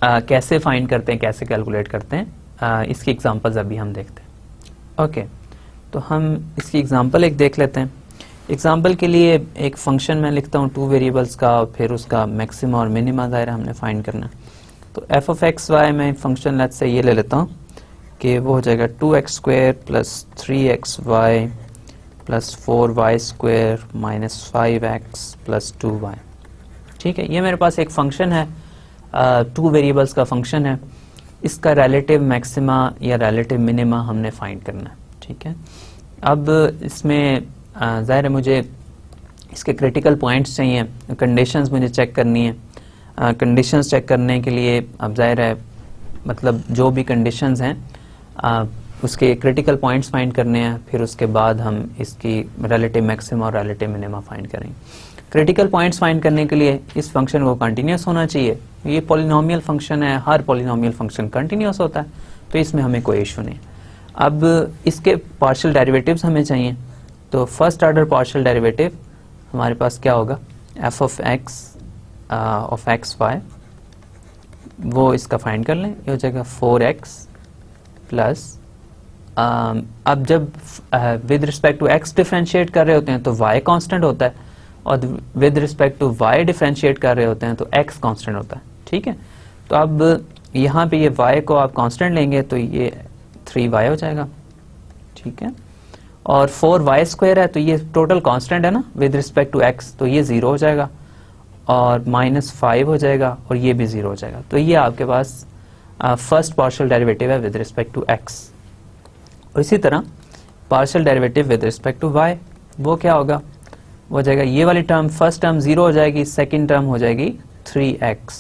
कैसे फाइंड करते हैं, कैसे कैलकुलेट करते हैं। इसकी एग्जांपल्स अभी हम देखते हैं। ओके, तो हम इसकी एग्जांपल एक देख लेते हैं। एग्जांपल के लिए एक फंक्शन मैं लिखता हूँ टू वेरिएबल्स का और फिर उसका मैक्सिमा और मिनिमा दायरा हमने फाइंड करना है। तो एफ ऑफ एक्स वाई में फंक्शन लेट्स से ये ले लेता हूँ कि वो हो जाएगा 2x² plus 3xy plus 4y² minus 5x plus 2y। ठीक है, ये मेरे पास एक फंक्शन है, टू वेरिएबल्स का फंक्शन है। इसका रिलेटिव मैक्सिमा या रिलेटिव मिनिमा हमने फाइंड करना है। ठीक है, अब इसमें ज़ाहिर है मुझे इसके क्रिटिकल पॉइंट्स चाहिए, कंडीशंस मुझे चेक करनी है। कंडीशंस चेक करने के लिए अब ज़ाहिर है मतलब जो भी कंडीशंस हैं उसके क्रिटिकल पॉइंट्स फाइंड करने हैं, फिर उसके बाद हम इसकी रिलेटिव मैक्सिमा और रिलेटिव मिनिमा फाइंड करेंगे। क्रिटिकल पॉइंट्स फाइंड करने के लिए इस फंक्शन को कंटिन्यूस होना चाहिए। ये पॉलिनोमियल फंक्शन है, हर पॉलिनोमियल फंक्शन कंटिन्यूस होता है, तो इसमें हमें कोई इशू नहीं। अब इसके पार्शियल डेरिवेटिव्स हमें चाहिए, तो फर्स्ट ऑर्डर पार्शियल डेरिवेटिव हमारे पास क्या होगा, एफ ऑफ एक्स वाई, वो इसका फाइंड कर लें। ये हो जाएगा 4x प्लस, अब जब with respect to x differentiate कर रहे होते हैं तो y कांस्टेंट होता है, और with respect to y differentiate कर रहे होते हैं तो x कांस्टेंट होता है। ठीक है, तो अब यहाँ पे ये y को आप कांस्टेंट लेंगे तो ये 3y हो जाएगा। ठीक है, और 4y² है तो ये टोटल कांस्टेंट है ना विद रिस्पेक्ट टू x, तो ये 0 हो जाएगा, और -5 हो जाएगा और ये भी 0 हो जाएगा। तो ये आपके पास फर्स्ट पार्शियल डेरिवेटिव है विद रिस्पेक्ट टू x। और इसी तरह partial derivative with respect to y, वो क्या होगा, वो हो जाएगा ये वाली टर्म, फर्स्ट टर्म 0 हो जाएगी, सेकंड टर्म हो जाएगी 3x।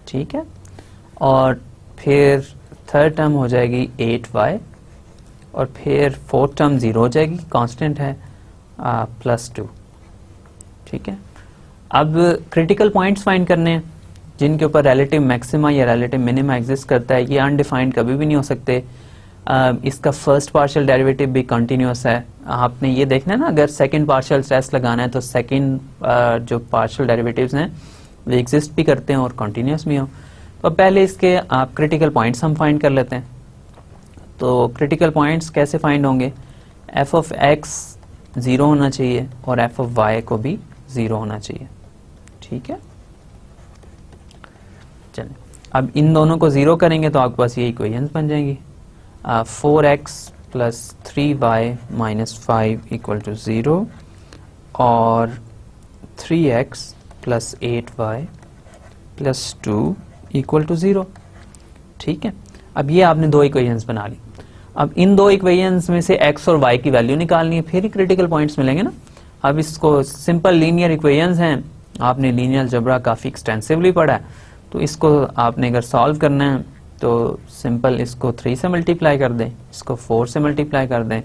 ठीक है, और फिर थर्ड टर्म हो जाएगी 8y, और फिर फोर्थ टर्म 0 हो जाएगी, कांस्टेंट है, +2। ठीक है, अब क्रिटिकल पॉइंट्स फाइंड करने हैं जिनके ऊपर रिलेटिव मैक्सिमा या रिलेटिव मिनिमा एग्जिस्ट करता है। ये अनडिफाइंड कभी भी नहीं हो सकते। इसका फर्स्ट पार्शियल डेरिवेटिव भी कंटिन्यूस है। आपने ये देखना है ना, अगर सेकंड पार्शियल टेस्ट लगाना है तो सेकंड जो पार्शियल डेरिवेटिव्स हैं वो एग्जिस्ट भी करते हैं और कंटिन्यूस भी हो। तो पहले इसके आप क्रिटिकल पॉइंट्स हम फाइंड कर लेते हैं। तो क्रिटिकल पॉइंट्स कैसे फाइंड होंगे, एफ ऑफ एक्स 0 होना चाहिए और एफ ऑफ वाई को भी 0 होना चाहिए। ठीक है, चलिए अब इन दोनों को 0 करेंगे तो आपके पास ये इक्वेशंस बन जाएंगी। 4x plus 3y minus 5 equal to 0 और 3x plus 8y plus 2 equal to 0। ठीक है, अब ये आपने दो इक्वेशंस बना ली। अब इन दो इक्वेशंस में से x और y की वैल्यू निकालनी है, फिर ही क्रिटिकल पॉइंट्स मिलेंगे ना। अब इसको सिंपल लीनियर इक्वेशंस हैं, आपने लीनियर अलजेब्रा काफ़ी एक्सटेंसिवली पढ़ा है, तो इसको आपने अगर सॉल्व करना है तो सिंपल इसको 3 से मल्टीप्लाई कर दें, इसको 4 से मल्टीप्लाई कर दें,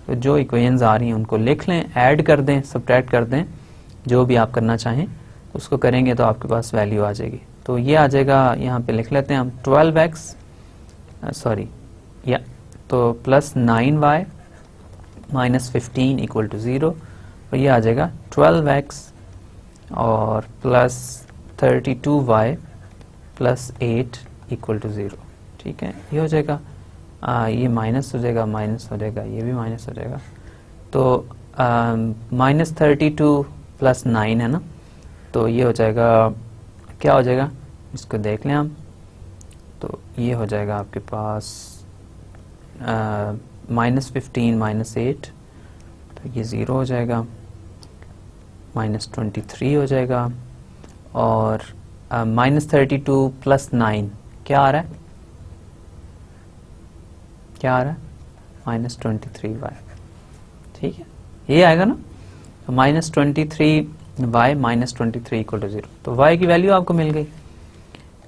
तो जो इक्वेशंस आ रही हैं उनको लिख लें, ऐड कर दें, सब्ट्रैक्ट कर दें, जो भी आप करना चाहें उसको करेंगे तो आपके पास वैल्यू आ जाएगी। तो ये आ जाएगा, यहाँ पे लिख लेते हैं हम 12x तो plus 9y minus 15 equal to 0, और ये आ जाएगा 12x और plus 32y plus 8 equal to 0। ठीक है, ये हो जाएगा, ये माइनस हो जाएगा, माइनस हो जाएगा, ये भी माइनस हो जाएगा। तो -32 प्लस 9 है ना, तो ये हो जाएगा, क्या हो जाएगा इसको देख लें हम, तो ये हो जाएगा आपके पास -15 माइनस 8, तो ये 0 हो जाएगा, -23 हो जाएगा, और -32 प्लस 9 क्या आ रहा है, क्या आ रहा है, -23y। ठीक है, ये आएगा ना, तो -23 y -23 इक्वल टू 0। तो y की वैल्यू आपको मिल गई,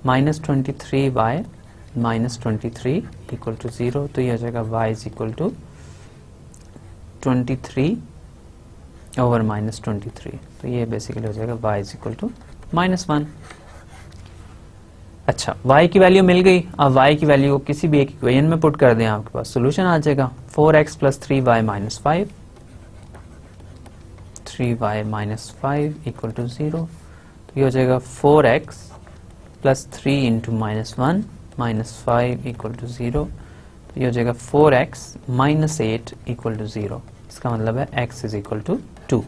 -23 y -23 इक्वल टू 0। तो ये हो जाएगा y is equal to 23 over -23। तो ये बेसिकली हो जाएगा y इज इक्वल टू -1। अच्छा, y की वैल्यू मिल गई। अब y की वैल्यू को किसी भी एक इक्वेशन में पुट कर दें, आपके पास सोल्यूशन आ जाएगा 4x + 3y - 5, 3y - 5 equal to 0। तो ये हो जाएगा 4x + 3 × -1 - 5 इक्वल टू 0। तो ये हो जाएगा 4x - 8 इक्वल टू 0। इसका मतलब है x इज इक्वल टू 2।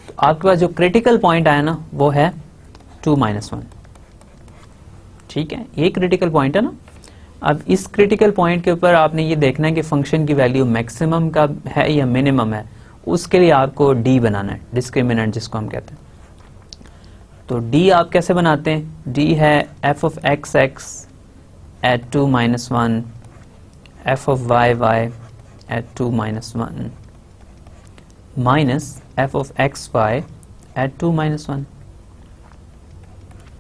तो आपके पास जो क्रिटिकल पॉइंट आया ना वो है 2 - 1। ठीक है, ये क्रिटिकल पॉइंट है ना। अब इस क्रिटिकल पॉइंट के ऊपर आपने ये देखना है कि फंक्शन की वैल्यू मैक्सिमम का है या मिनिमम है। उसके लिए आपको डी बनाना है, डिस्क्रिमिनेंट जिसको हम कहते हैं। तो डी आप कैसे बनाते हैं? डी है f of x x at 2 - 1, f of y y at 2 - 1 minus f of x y at 2 - 1।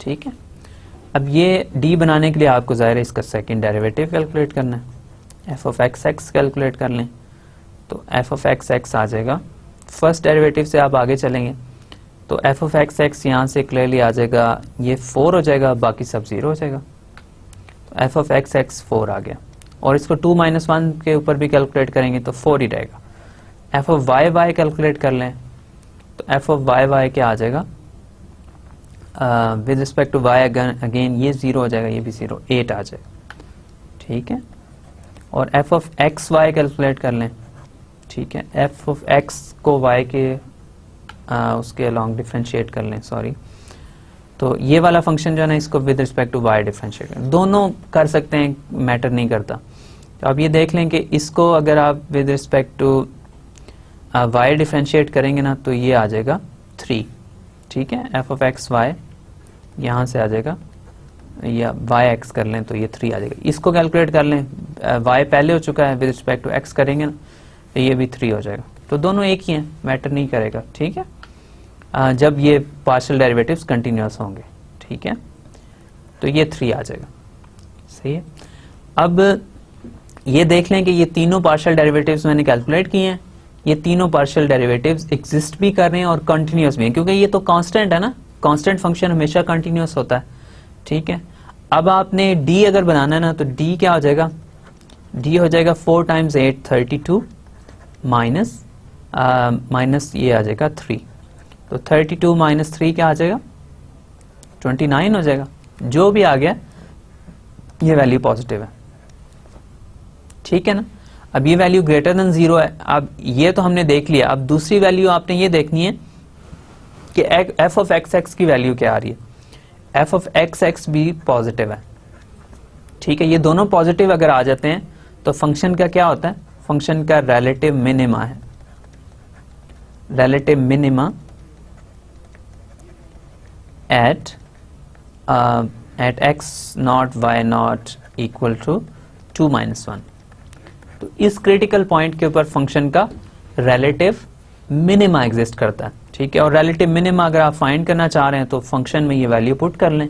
ठीक है, अब ये d बनाने के लिए आपको ज़ाहिर है इसका सेकंड डेरिवेटिव कैलकुलेट करना है। f of x x calculate कर लें, तो f of x x आ जाएगा। फर्स्ट डेरिवेटिव से आप आगे चलेंगे तो f of x x यहाँ से क्लियरली आ जाएगा, ये 4 हो जाएगा, बाकी सब 0 हो जाएगा। तो f of x x 4 आ गया, और इसको 2 - 1 के ऊपर भी कैलकुलेट करेंगे तो 4 ही रहेगा। f of y y calculate कर लें तो f of y y क्या आ जाएगा, with respect to y again ये 0 हो जाएगा, ये भी 0, 8 आ जाएगा। ठीक है, और f of x y calculate कर लें। ठीक है, f of x को y के उसके अलॉन्ग डिफ्रेंशिएट कर लें, सॉरी। तो ये वाला फंक्शन जो है ना, इसको with respect to y differentiate कर, दोनों कर सकते हैं, मैटर नहीं करता। तो आप ये देख लें कि इसको अगर आप with respect to y differentiate करेंगे ना तो ये आ जाएगा 3। ठीक है, f of x y यहाँ से आ जाएगा, या y x कर लें तो ये 3 आ जाएगा। इसको कैलकुलेट कर लें, y पहले हो चुका है, विद रिस्पेक्ट टू x करेंगे ना तो ये भी 3 हो जाएगा। तो दोनों एक ही हैं, मैटर नहीं करेगा। ठीक है, जब ये पार्शियल डेरिवेटिव्स कंटिन्यूअस होंगे। ठीक है, तो ये 3 आ जाएगा। सही है, अब ये देख लें कि ये तीनों पार्शियल डेरिवेटिव्स मैंने कैलकुलेट किए हैं। ये तीनों पार्शियल डेरिवेटिव्स एग्जिस्ट भी कर रहे हैं और कंटिन्यूअस भी हैं, क्योंकि ये तो कांस्टेंट है ना, कांस्टेंट फंक्शन हमेशा कंटिन्यूअस होता है। ठीक है, अब आपने d अगर बनाना है ना तो d क्या हो जाएगा, d हो जाएगा 4 × 8 32 माइनस माइनस ये आ जाएगा 3। तो 32 - 3 क्या आ जाएगा, 29 हो जाएगा। जो भी आ गया ये वैल्यू पॉजिटिव है। ठीक है ना, अब ये वैल्यू ग्रेटर देन 0 है। अब ये तो हमने देख लिया, अब दूसरी वैल्यू आपने ये देखनी है कि f of x x की वैल्यू क्या आ रही है। f of x x भी पॉजिटिव है। ठीक है, ये दोनों पॉजिटिव अगर आ जाते हैं तो फंक्शन का क्या होता है, फंक्शन का रिलेटिव मिनिमा है। Relative minima at x0 y0 equal to 2 - 1। तो इस क्रिटिकल पॉइंट के ऊपर फंक्शन का रिलेटिव मिनिमा एग्जिस्ट करता है। ठीक है, और रिलेटिव मिनिमा अगर आप फाइंड करना चाह रहे हैं तो फंक्शन में ये वैल्यू पुट कर लें।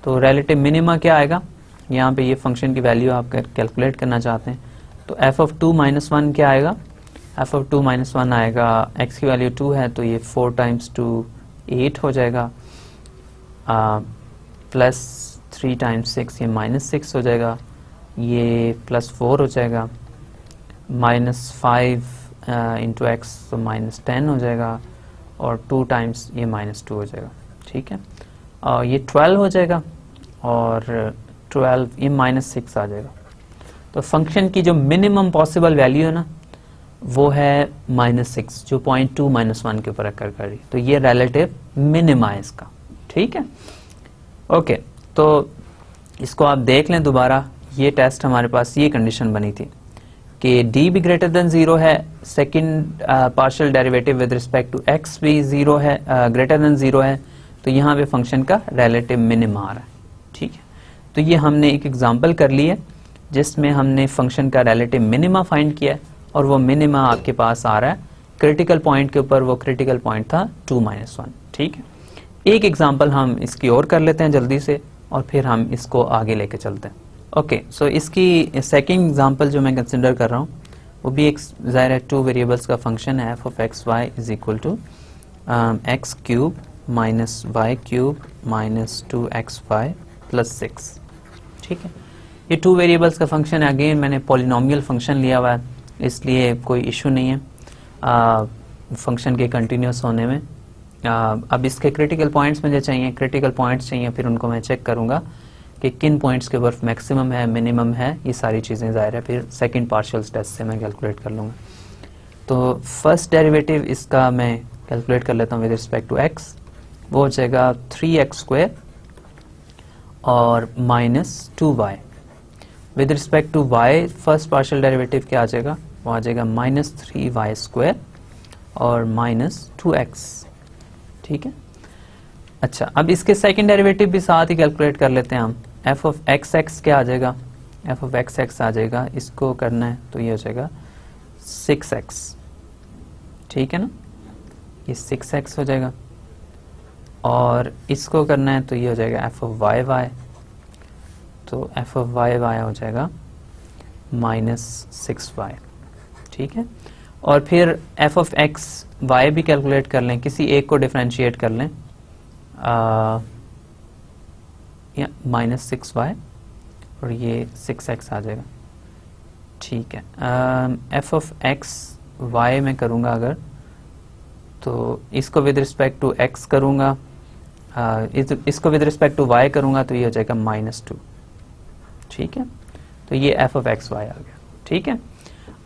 तो रिलेटिव मिनिमा क्या आएगा, यहाँ पे ये फंक्शन की वैल्यू आप कैलकुलेट करना चाहते हैं तो f of 2 - 1 क्या आएगा, f of 2 - 1 आएगा, x की वैल्यू 2 है तो ये 4 × 2 8 हो जाएगा, प्लस 3 × 6 ये -6 हो जाएगा, ये +4 हो जाएगा, -5 इंटू x तो -10 हो जाएगा, और 2 टाइम्स ये -2 हो जाएगा। ठीक है, और ये 12 हो जाएगा, और 12 ये -6 आ जाएगा। तो फंक्शन की जो मिनिमम पॉसिबल वैल्यू है ना वो है -6, जो 0.2 - 1 के ऊपर अकर कर रही। तो ये रिलेटिव मिनिमा है इसका। ठीक है, ओके, तो इसको आप देख लें दोबारा। ये टेस्ट हमारे पास ये कंडीशन बनी थी कि d भी ग्रेटर देन 0 है, second partial derivative with respect to x भी 0 है, ग्रेटर देन 0 है, तो यहाँ पे फंक्शन का रिलेटिव मिनिमा आ रहा है। ठीक है, तो ये हमने एक एग्जांपल कर ली है जिसमें हमने फंक्शन का रिलेटिव मिनिमा फाइंड किया है, और वो मिनिमा आपके पास आ रहा है क्रिटिकल पॉइंट के ऊपर वो क्रिटिकल पॉइंट था 2-1। ठीक है, एक एग्जांपल हम इसकी और कर लेते हैं जल्दी से और फिर हम इसको आगे लेके चलते हैं। ओके, सो इसकी सेकंड एग्जांपल जो मैं कंसिडर कर रहा हूँ वो भी एक ज़ाहिर है 2 वेरिएबल्स का फंक्शन है, f of x y is equal to x cube minus y cube minus 2xy plus 6। ठीक है, ये 2 वेरिएबल्स का फंक्शन है। अगेन मैंने पॉलिनोमियल फंक्शन लिया हुआ है, इसलिए कोई इशू नहीं है फंक्शन के कंटिन्यूस होने में। अब इसके क्रिटिकल पॉइंट्स मुझे चाहिए, क्रिटिकल पॉइंट्स चाहिए, फिर उनको मैं चेक करूंगा कि किन पॉइंट्स के ऊपर मैक्सिमम है, मिनिमम है, ये सारी चीज़ें ज़ाहिर है फिर सेकंड पार्शियल टेस्ट से मैं कैलकुलेट कर लूँगा। तो फर्स्ट डेरिवेटिव इसका मैं कैलकुलेट कर लेता हूँ विद रिस्पेक्ट टू एक्स, वो हो जाएगा 3x² और minus 2y। With respect to y first partial derivative क्या आ जाएगा, वो आ जाएगा माइनस 3y² और माइनस 2x। ठीक है, अच्छा अब इसके सेकंड डेरिवेटिव भी साथ ही कैलकुलेट कर लेते हैं हम। f ऑफ x क्या आ जाएगा, f ऑफ x आ जाएगा, इसको करना है तो ये हो जाएगा 6x। ठीक है ना, ये 6x हो जाएगा, और इसको करना है तो ये हो जाएगा f ऑफ y, तो f ऑफ y हो जाएगा माइनस 6y। ठीक है, और फिर f ऑफ x y भी कैलकुलेट कर लें, किसी एक को डिफरेंशिएट कर लें, माइनस 6y और ये 6x आ जाएगा। ठीक है, f ऑफ x y में करूँगा अगर, तो इसको विद रिस्पेक्ट टू x करूँगा, इसको विद रिस्पेक्ट टू y करूँगा तो ये हो जाएगा -2। ठीक है, तो ये f ऑफ x y आ गया। ठीक है,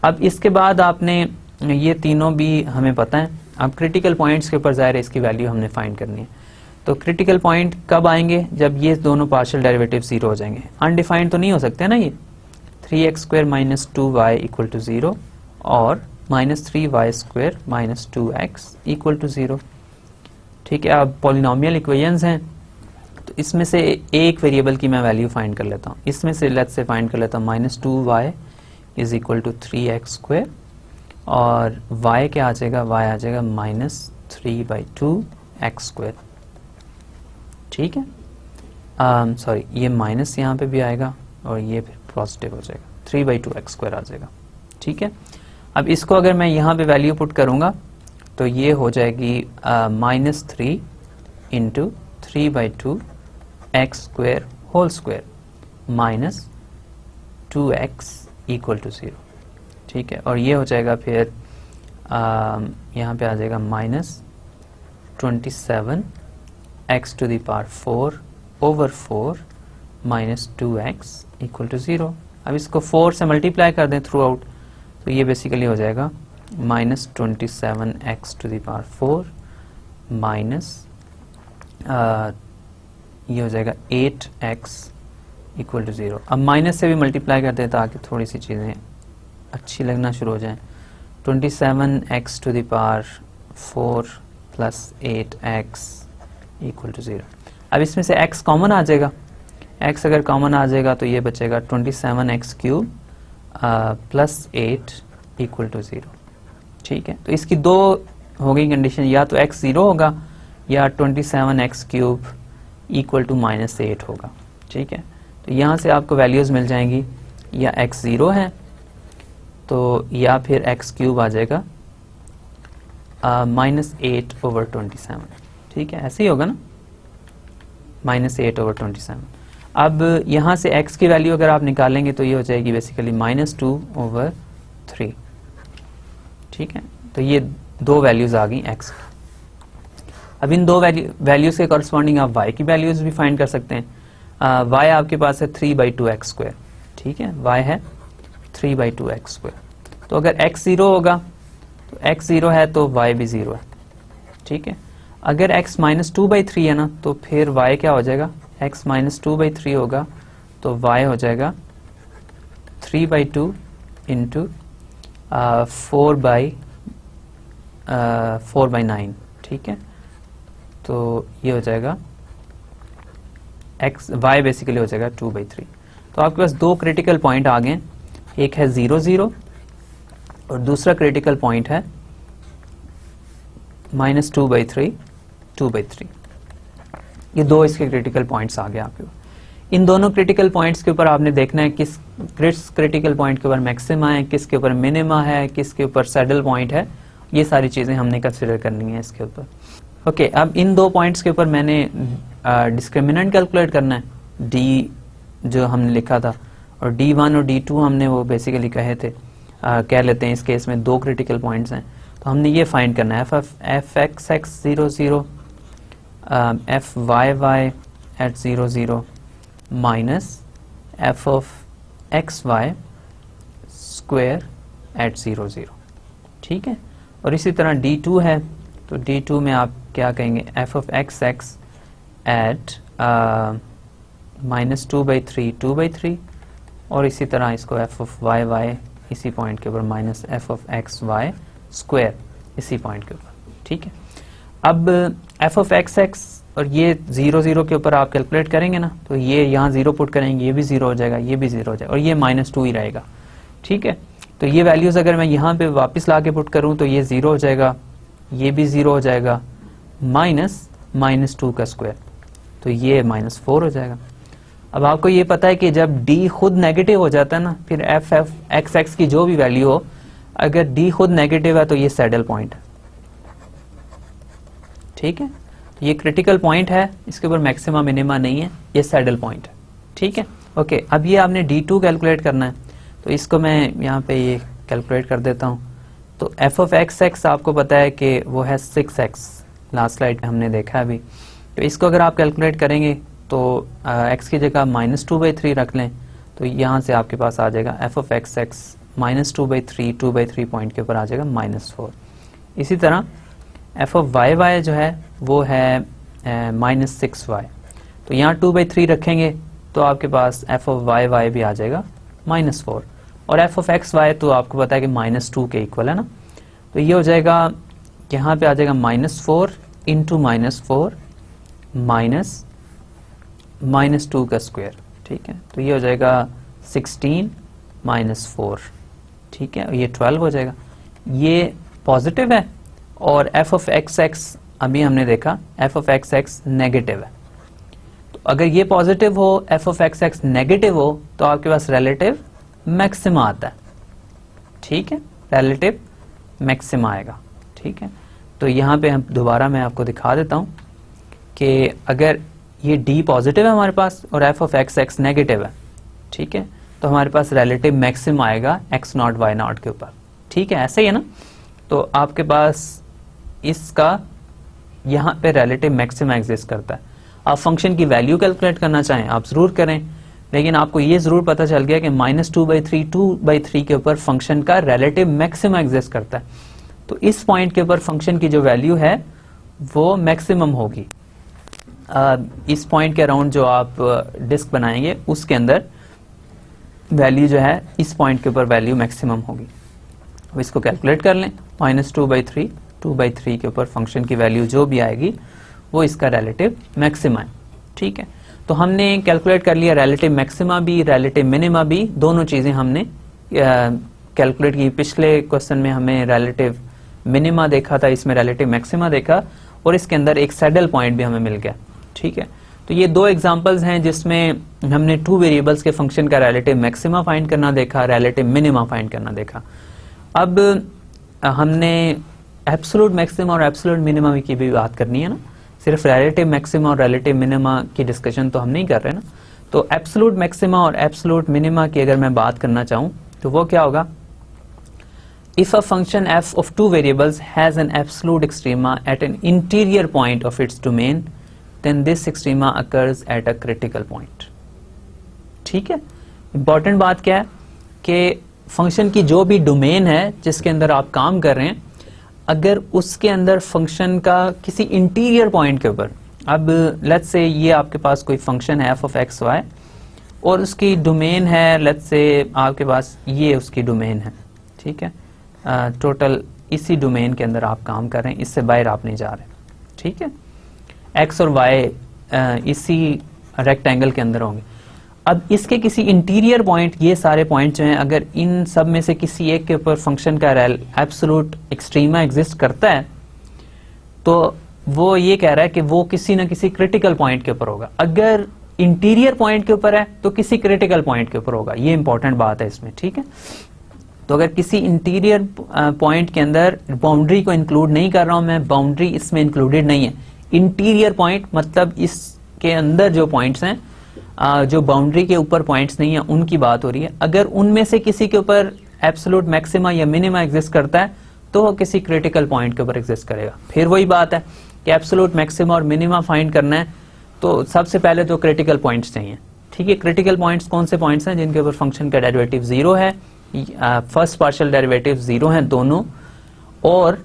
अब इसके बाद आपने ये तीनों भी हमें पता है, अब क्रिटिकल पॉइंट्स के ऊपर ज़ाहिर है इसकी वैल्यू हमने फाइंड करनी है। तो क्रिटिकल पॉइंट कब आएंगे, जब ये दोनों पार्शियल डेरिवेटिव 0 हो जाएंगे। अनडिफाइंड तो नहीं हो सकते ना ये, 3x² minus 2y equal to 0 और minus 3y² minus 2x equal to 0। ठीक है, अब पॉलिनोमियल इक्वेशंस हैं, तो इसमें से एक वेरिएबल की मैं वैल्यू फाइंड कर लेता हूँ। इसमें से लेट्स से फाइंड कर लेता हूँ minus 2y is equal to 3x², और y क्या आ जाएगा, y आ जाएगा माइनस 3/2x²। ठीक है, सॉरी ये माइनस यहाँ पे भी आएगा और ये फिर पॉजिटिव हो जाएगा, 3/2x² आ जाएगा। ठीक है, अब इसको अगर मैं यहाँ पे वैल्यू पुट करूँगा तो ये हो जाएगी -3 into 3/2x² whole square minus 2x equal to 0। ठीक है, और ये हो जाएगा फिर यहाँ पे आ जाएगा -27x to the power 4 over 4 minus 2x equal to 0। अब इसको 4 से मल्टीप्लाई कर दें थ्रू आउट, तो ये बेसिकली हो जाएगा -27x to the power 4 minus ये हो जाएगा 8x इक्वल टू 0। अब माइनस से भी मल्टीप्लाई कर दें ताकि थोड़ी सी चीज़ें अच्छी लगना शुरू हो जाएं। 27x to the power 4 plus 8x equal to 0। अब इसमें से x कॉमन आ जाएगा, x अगर कॉमन आ जाएगा तो ये बचेगा 27x³ प्लस 8 इक्वल टू 0। ठीक है, तो इसकी दो हो गई कंडीशन, या तो x 0 होगा या 27x³ इक्वल टू -8 होगा। ठीक है, तो यहाँ से आपको वैल्यूज़ मिल जाएंगी, या x 0 है तो या फिर x³ आ जाएगा -8/27। ठीक है, ऐसे ही होगा ना, -8/27। अब यहाँ से x की वैल्यू अगर आप निकालेंगे तो ये हो जाएगी बेसिकली -2/3। ठीक है, तो ये दो वैल्यूज़ आ गई x की। अब इन दो वैल्यूज़ के कॉरस्पॉन्डिंग आप y की वैल्यूज़ भी फाइंड कर सकते हैं। y आपके पास है 3/2x²। ठीक है, y है 3/2x²। तो अगर x 0 होगा तो x 0 है तो y भी 0 है। ठीक है, अगर x -2/3 है ना तो फिर y क्या हो जाएगा, x -2/3 होगा तो y हो जाएगा 3/2 इंटू 4/9। ठीक है, तो ये हो जाएगा y बेसिकली हो जाएगा 2/3। तो आपके पास दो क्रिटिकल पॉइंट आ गए, एक है 0 0 और दूसरा क्रिटिकल पॉइंट है -2/3, 2/3, ये दो इसके क्रिटिकल पॉइंट्स आ गए आपके। इन दोनों क्रिटिकल पॉइंट्स के ऊपर आपने देखना है किस क्रिटिकल पॉइंट के ऊपर मैक्सिमा है, किसके ऊपर मिनिमा है, किसके ऊपर सैडल पॉइंट है, ये सारी चीज़ें हमने कंसिडर करनी है इसके ऊपर। ओके, अब इन दो पॉइंट्स के ऊपर मैंने डिस्क्रिमिनेंट कैलकुलेट करना है, डी जो हमने लिखा था, और D1 और D2 हमने वो बेसिकली कहे थे, कह लेते हैं इस केस में दो क्रिटिकल पॉइंट्स हैं, तो हमने ये फाइंड करना है f(x(x)(0)(0) f(y)(y)(0)(0) माइनस f(x)(y)² ठीक है। और इसी तरह D2 है, तो D2 में आप क्या कहेंगे, f(x)(x) एट -2/3, 2/3, और इसी तरह इसको f(y)(y) इसी पॉइंट के ऊपर माइनस f(x)(y)² इसी पॉइंट के ऊपर, ठीक है। अब f(x)(x) और ये 0, 0 के ऊपर आप कैलकुलेट करेंगे ना, तो ये यहाँ 0 पुट करेंगे, ये भी 0 हो जाएगा, ये भी 0 हो जाएगा, और ये -2 ही रहेगा, ठीक है। तो ये वैल्यूज अगर मैं यहाँ पे वापस ला के पुट करूँ तो ये 0 हो जाएगा, ये भी 0 हो जाएगा, माइनस -2 का स्क्वायर, तो ये -4 हो जाएगा। अब आपको ये पता है कि जब d खुद नेगेटिव हो जाता है ना, फिर f(x)(x) की जो भी वैल्यू हो, अगर d खुद नेगेटिव है तो ये सैडल पॉइंट है, ठीक है। तो ये क्रिटिकल पॉइंट है, इसके ऊपर मैक्सिमा मिनिमा नहीं है, ये सैडल पॉइंट है, ठीक है। ओके, अब ये आपने D2 कैलकुलेट करना है, तो इसको मैं यहाँ पे ये कैलकुलेट कर देता हूँ। तो f(x)(x) आपको पता है कि वो है 6x, लास्ट स्लाइड में हमने देखा है अभी। तो इसको अगर आप कैलकुलेट करेंगे तो x की जगह -2/3 रख लें, तो यहाँ से आपके पास आ जाएगा f(x)(x) -2/3, 2/3 पॉइंट के ऊपर आ जाएगा -4। इसी तरह f(y)(y) जो है वो है -6y, तो यहाँ 2/3 रखेंगे तो आपके पास f(y)(y) भी आ जाएगा -4, और f(x)(y) तो आपको पता है कि -2 के इक्वल है ना, तो ये हो जाएगा, यहाँ पे आ जाएगा -4 इंटू -4 माइनस -2 का स्क्वायर, ठीक है। तो ये हो जाएगा 16 -4, ठीक है, ये 12 हो जाएगा। ये पॉजिटिव है, और f(x)(x) अभी हमने देखा f(x)(x) नेगेटिव है, तो अगर ये पॉजिटिव हो, f(x)(x) नेगेटिव हो, तो आपके पास रिलेटिव मैक्सिमा आता है, ठीक है, रिलेटिव मैक्सिमा आएगा, ठीक है। तो यहाँ पे हम दोबारा मैं आपको दिखा देता हूँ कि अगर ये d पॉजिटिव है हमारे पास और f(x)(x) नेगेटिव है, ठीक है, तो हमारे पास रिलेटिव मैक्सिमा आएगा x0 y0 के ऊपर, ठीक है, ऐसे ही है ना। तो आपके पास इसका यहाँ पे रिलेटिव मैक्सिमा एग्जिस्ट करता है। आप फंक्शन की वैल्यू कैलकुलेट करना चाहें आप जरूर करें, लेकिन आपको ये जरूर पता चल गया कि -2/3, 2/3 के ऊपर फंक्शन का रिलेटिव मैक्सिमा एग्जिस्ट करता है। तो इस पॉइंट के ऊपर फंक्शन की जो वैल्यू है वो मैक्सिमम होगी। इस पॉइंट के अराउंड जो आप डिस्क बनाएंगे उसके अंदर वैल्यू जो है इस पॉइंट के ऊपर वैल्यू मैक्सिमम होगी। अब इसको कैलकुलेट कर लें, -2/3, 2/3 के ऊपर फंक्शन की वैल्यू जो भी आएगी वो इसका रिलेटिव मैक्सिमा है, ठीक है। तो हमने कैलकुलेट कर लिया रिलेटिव मैक्सिमा भी, रिलेटिव मिनिमा भी, दोनों चीज़ें हमने कैलकुलेट की। पिछले क्वेश्चन में हमें रिलेटिव मिनिमा देखा था, इसमें रिलेटिव मैक्सिमा देखा, और इसके अंदर एक सैडल पॉइंट भी हमें मिल गया, ठीक है। तो ये दो एग्जांपल्स हैं जिसमें हमने 2 वेरिएबल्स के फंक्शन का रिलेटिव मैक्सिमा फाइंड करना देखा, रिलेटिव मिनिमा फाइंड करना देखा। अब हमने एब्सोल्यूट मैक्सिमा और एब्सोल्यूट मिनिमा की भी बात करनी है ना, सिर्फ रिलेटिव मैक्सिमा और रिलेटिव मिनिमा की डिस्कशन तो हम नहीं कर रहे ना। तो एब्सोल्यूट मैक्सिमा और एब्सोल्यूट मिनिमा की अगर मैं बात करना चाहूँ तो वो क्या होगा, if a function f of 2 variables has an absolute extrema at an interior point of its domain, then this extrema occurs at a critical point, ठीक है। इंपॉर्टेंट बात क्या है कि फंक्शन की जो भी डोमेन है जिसके अंदर आप काम कर रहे हैं, अगर उसके अंदर फंक्शन का किसी इंटीरियर पॉइंट के ऊपर, अब लेट्स से ये आपके पास कोई फंक्शन है f of x y और उसकी डोमेन है, लेट्स से आपके पास ये उसकी डोमेन है, ठीक है, टोटल इसी डोमेन के अंदर आप काम कर रहे हैं, इससे बाहर आप नहीं जा रहे, ठीक है। x और y इसी रेक्टेंगल के अंदर होंगे। अब इसके किसी इंटीरियर पॉइंट, ये सारे पॉइंट जो हैं, अगर इन सब में से किसी एक के ऊपर फंक्शन का एब्सोल्यूट एक्सट्रीमा एग्जिस्ट करता है, तो वो ये कह रहा है कि वो किसी ना किसी क्रिटिकल पॉइंट के ऊपर होगा। अगर इंटीरियर पॉइंट के ऊपर है तो किसी क्रिटिकल पॉइंट के ऊपर होगा, ये इंपॉर्टेंट बात है इसमें, ठीक है। तो अगर किसी इंटीरियर पॉइंट के अंदर बाउंड्री को इंक्लूड नहीं कर रहा हूं मैं, बाउंड्री इसमें इंक्लूडेड नहीं है, इंटीरियर पॉइंट मतलब इसके अंदर जो पॉइंट्स हैं, जो बाउंड्री के ऊपर पॉइंट्स नहीं है, उनकी बात हो रही है। अगर उनमें से किसी के ऊपर एब्सोल्यूट मैक्सिमा या मिनिमा एग्जिस्ट करता है तो वो किसी क्रिटिकल पॉइंट के ऊपर एग्जिस्ट करेगा। फिर वही बात है कि एब्सोल्यूट मैक्सिमा और मिनिमा फाइंड करना है तो सबसे पहले तो क्रिटिकल पॉइंट्स चाहिए, ठीक है। क्रिटिकल पॉइंट्स कौन से पॉइंट्स हैं? जिनके ऊपर फंक्शन का डेरिवेटिव जीरो है, फर्स्ट पार्शियल डेरिवेटिव जीरो हैं दोनों, और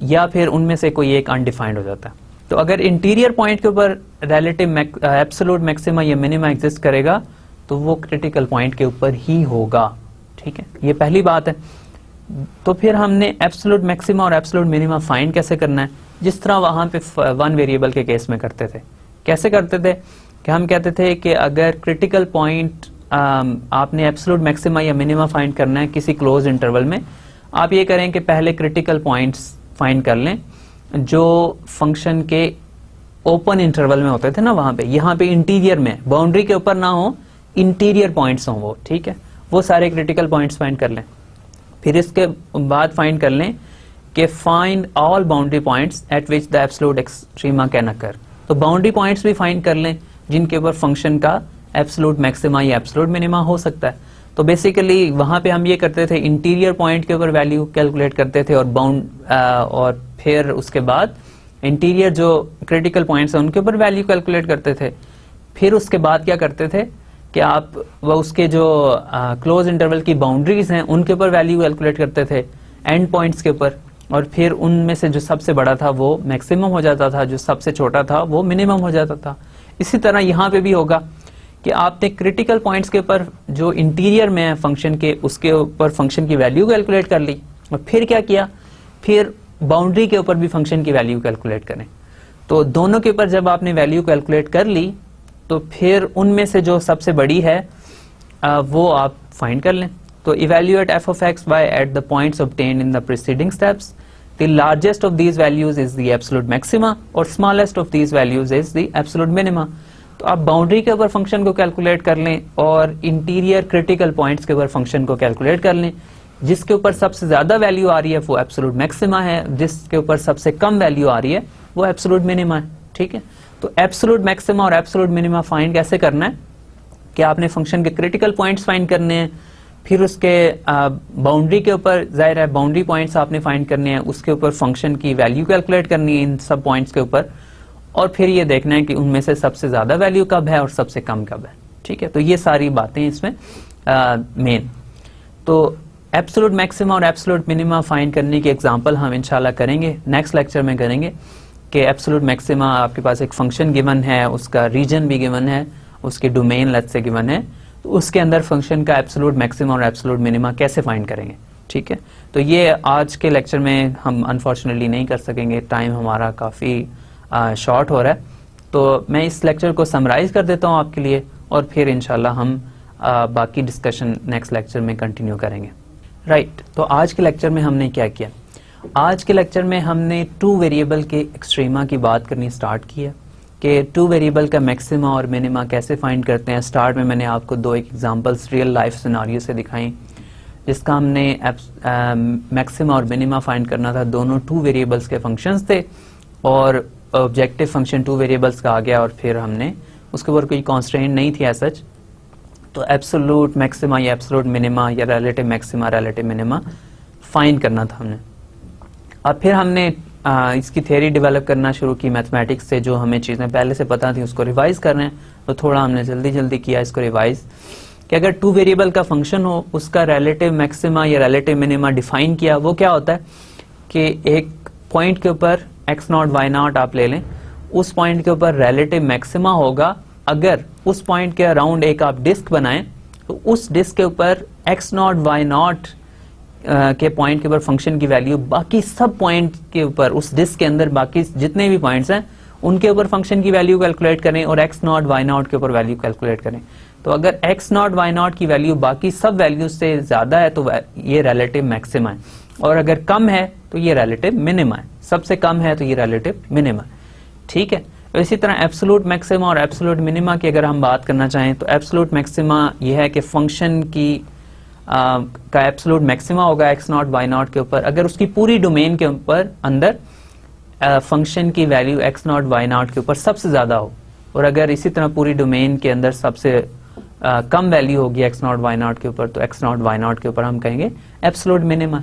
या फिर उनमें से कोई एक अनडिफाइंड हो जाता है। तो अगर इंटीरियर पॉइंट के ऊपर रिलेटिव एब्सोल्यूट मैक्सिमा या मिनिमा एग्जिस्ट करेगा तो वो क्रिटिकल पॉइंट के ऊपर ही होगा, ठीक है। ये पहली बात है। तो फिर हमने एब्सोल्यूट मैक्सिमा और एब्सोल्यूट मिनिमा फाइंड कैसे करना है? जिस तरह वहां पे वन वेरिएबल के केस में करते थे। कैसे करते थे कि हम कहते थे कि अगर क्रिटिकल पॉइंट आपने एब्सोल्यूट मैक्सिमा या मिनिमा फाइंड करना है किसी क्लोज इंटरवल में, आप ये करें कि पहले क्रिटिकल पॉइंट्स फाइंड कर लें जो फंक्शन के ओपन इंटरवल में होते थे ना, वहां पे, यहाँ पे इंटीरियर में, बाउंड्री के ऊपर ना हो, इंटीरियर पॉइंट्स हों वो, ठीक है। वो सारे क्रिटिकल पॉइंट्स फाइंड कर लें। फिर इसके बाद फाइंड कर लें कि find all boundary points at which the absolute extrema can occur. तो बाउंड्री पॉइंट्स भी फाइंड कर लें जिनके ऊपर फंक्शन का एब्सोल्यूट मैक्सिमा या एब्सोल्यूट मिनिमा हो सकता है। तो बेसिकली वहां पे हम ये करते थे, इंटीरियर पॉइंट के ऊपर वैल्यू कैलकुलेट करते थे और फिर उसके बाद इंटीरियर जो क्रिटिकल पॉइंट्स हैं उनके ऊपर वैल्यू कैलकुलेट करते थे। फिर उसके बाद क्या करते थे कि आप वो उसके जो क्लोज इंटरवल की बाउंड्रीज हैं उनके ऊपर वैल्यू कैलकुलेट करते थे एंड पॉइंट्स के ऊपर, और फिर उनमें से जो सबसे बड़ा था वो मैक्सिमम हो जाता था, जो सबसे छोटा था वो मिनिमम हो जाता था। इसी तरह यहाँ पे भी होगा कि आपने क्रिटिकल पॉइंट्स के ऊपर जो इंटीरियर में है फंक्शन के, उसके ऊपर फंक्शन की वैल्यू कैलकुलेट कर ली, और फिर क्या किया, फिर बाउंड्री के ऊपर भी फंक्शन की वैल्यू कैलकुलेट करें। तो दोनों के ऊपर जब आपने वैल्यू कैलकुलेट कर ली तो फिर उनमें से जो सबसे बड़ी है वो आप फाइंड कर लें। तो evaluate F of X by at the points obtained in the preceding steps, the largest of these values is the absolute maxima और smallest of these values is the absolute minima. तो आप बाउंड्री के ऊपर फंक्शन को कैलकुलेट कर लें और इंटीरियर क्रिटिकल पॉइंट्स के ऊपर फंक्शन को कैलकुलेट कर लें। जिसके ऊपर सबसे ज्यादा वैल्यू आ रही है वो एब्सोल्यूट मैक्सिमा है, जिसके ऊपर सबसे कम वैल्यू आ रही है वो एब्सोल्यूट मिनिमा है, ठीक है। तो एब्सोल्यूट मैक्सिमा और एब्सोल्यूट मिनिमा फाइंड कैसे करना है कि आपने फंक्शन के क्रिटिकल पॉइंट्स फाइंड करने हैं, फिर उसके बाउंड्री के ऊपर, जाहिर है बाउंड्री पॉइंट्स आपने फाइंड करने हैं, उसके ऊपर फंक्शन की वैल्यू कैलकुलेट करनी है इन सब पॉइंट्स के ऊपर, और फिर ये देखना है कि उनमें से सबसे ज्यादा वैल्यू कब है और सबसे कम कब है, ठीक है। तो ये सारी बातें इसमें मेन। तो एब्सोल्यूट मैक्सिमा और एब्सोल्यूट मिनिमा फाइंड करने की एग्जांपल हम इंशाल्लाह करेंगे, नेक्स्ट लेक्चर में करेंगे कि एब्सोल्यूट मैक्सिमा आपके पास एक फंक्शन गिवन है, उसका रीजन भी गिवन है, उसकी डोमेन लेट्स से गिवन है, तो उसके अंदर फंक्शन का एब्सोल्यूट मैक्सिमा और एब्सोल्यूट मिनिमा कैसे फाइंड करेंगे, ठीक है। तो ये आज के लेक्चर में हम अनफॉर्चुनेटली नहीं कर सकेंगे, टाइम हमारा काफ़ी शॉर्ट हो रहा है। तो मैं इस लेक्चर को समराइज कर देता हूँ आपके लिए, और फिर इंशाल्लाह हम बाकी डिस्कशन नेक्स्ट लेक्चर में कंटिन्यू करेंगे। राइट, तो आज के लेक्चर में हमने क्या किया? आज के लेक्चर में हमने टू वेरिएबल के एक्सट्रीमा की बात करनी स्टार्ट की है कि टू वेरिएबल का मैक्सिमा और मिनिमा कैसे फाइंड करते हैं। स्टार्ट में मैंने आपको दो एक एग्जांपल्स रियल लाइफ सिनारियो से दिखाई, जिसका हमने मैक्सिमा और मिनिमा फाइंड करना था। दोनों टू वेरिएबल्स के फंक्शंस थे और ऑब्जेक्टिव फंक्शन टू वेरिएबल्स का आ गया, और फिर हमने उसके ऊपर कोई कॉन्स्ट्रेंट नहीं थी एज सच, तो एब्सोल्यूट मैक्सिमा या एब्सोल्यूट मिनिमा या relative maxima relative minima find करना था हमने। अब फिर हमने इसकी थ्योरी डेवलप करना शुरू की मैथमेटिक्स से, जो हमें चीज़ें पहले से पता थी उसको रिवाइज कर रहे हैं, तो थोड़ा हमने जल्दी जल्दी किया इसको रिवाइज कि अगर टू वेरिएबल का फंक्शन हो, उसका रिलेटिव मैक्सिमा या रिलेटिव मिनिमा डिफाइन किया। वो क्या होता है कि एक पॉइंट के ऊपर x0 y0 आप ले लें, उस पॉइंट के ऊपर रिलेटिव मैक्सिमा होगा अगर उस पॉइंट के अराउंड एक आप डिस्क बनाएं, तो उस डिस्क के ऊपर x0 y0 के पॉइंट के ऊपर फंक्शन की वैल्यू बाकी सब पॉइंट के ऊपर, उस डिस्क के अंदर बाकी जितने भी पॉइंट्स हैं उनके ऊपर फंक्शन की वैल्यू कैलकुलेट करें और x0 y0 के ऊपर वैल्यू कैलकुलेट करें। तो अगर x0 y0 की वैल्यू बाकी सब वैल्यू से ज्यादा है तो ये रिलेटिव मैक्सिमा है, और अगर कम है तो ये रिलेटिव मिनिमा है। सबसे कम है तो ये रिलेटिव मिनिमा, ठीक है। इसी तरह एब्सोल्यूट मैक्सिमा और एब्सोल्यूट मिनिमा की अगर हम बात करना चाहें तो एब्सोल्यूट मैक्सिमा ये है कि फंक्शन की का एब्सोल्यूट मैक्सिमा होगा x नॉट y नॉट के ऊपर अगर उसकी पूरी डोमेन के ऊपर अंदर फंक्शन की value x naught y not के ऊपर सबसे ज्यादा हो, और अगर इसी तरह पूरी डोमेन के अंदर सबसे कम वैल्यू होगी x नॉट y नॉट के ऊपर तो x नॉट y नॉट के ऊपर हम कहेंगे एब्सोल्यूट मिनिमा।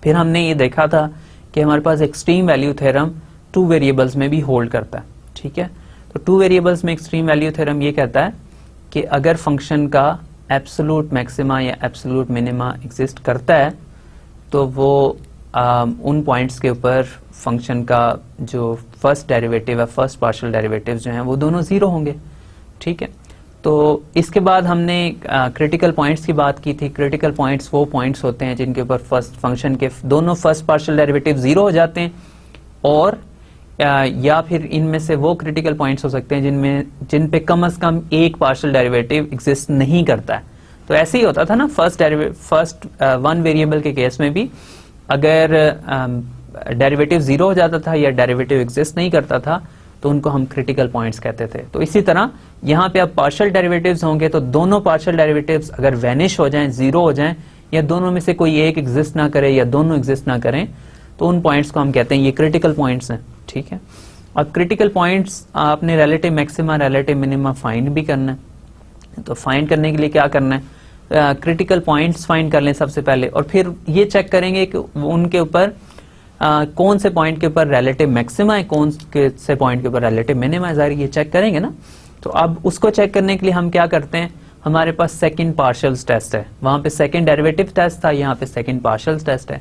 फिर हमने ये देखा था कि हमारे पास एक्सट्रीम वैल्यू थ्योरम 2 वेरिएबल्स में भी होल्ड करता है, ठीक है। तो 2 वेरिएबल्स में एक्सट्रीम वैल्यू थ्योरम ये कहता है कि अगर फंक्शन का एब्सोल्यूट मैक्सिमा या एब्सोल्यूट मिनिमा एग्जिस्ट करता है तो वो उन पॉइंट्स के ऊपर फंक्शन का जो फर्स्ट डेरिवेटिव है, फर्स्ट पार्शियल डेरिवेटिव जो हैं वो दोनों जीरो होंगे, ठीक है। तो इसके बाद हमने क्रिटिकल पॉइंट्स की बात की थी। क्रिटिकल पॉइंट्स वो पॉइंट्स होते हैं जिनके ऊपर फर्स्ट फंक्शन के दोनों फर्स्ट पार्शियल डेरिवेटिव जीरो हो जाते हैं, और या फिर इनमें से वो क्रिटिकल पॉइंट्स हो सकते हैं जिन पे कम से कम एक पार्शियल डेरिवेटिव एग्जिस्ट नहीं करता है। तो ऐसे ही होता था ना फर्स्ट वन वेरिएबल के केस में भी, अगर डेरिवेटिव जीरो हो जाता था या डेरिवेटिव एग्जिस्ट नहीं करता था तो उनको हम क्रिटिकल पॉइंट्स कहते थे। तो इसी तरह यहाँ पे अब पार्शियल डेरिवेटिव्स होंगे तो दोनों पार्शियल डेरिवेटिव्स अगर वैनिश हो जाएं, जीरो हो जाएं, या दोनों में से कोई एक एग्जिस्ट ना करे या दोनों एग्जिस्ट ना करें तो उन पॉइंट्स को हम कहते हैं ये क्रिटिकल पॉइंट्स हैं, ठीक है। अब क्रिटिकल पॉइंट्स आपने relative maxima relative minima find भी करना है। तो फाइंड करने के लिए क्या करना है, क्रिटिकल पॉइंट्स फाइंड कर लें सबसे पहले, और फिर ये चेक करेंगे कि उनके ऊपर कौन से पॉइंट के ऊपर रिलेटिव मैक्सिमा है, कौन से पॉइंट के ऊपर रिलेटिव मिनिमा है, जाहिर ये चेक करेंगे ना। तो अब उसको चेक करने के लिए हम क्या करते हैं, हमारे पास सेकंड पार्शियल टेस्ट है, वहां पे सेकंड डेरिवेटिव टेस्ट था, यहाँ पे सेकंड पार्शियल टेस्ट है।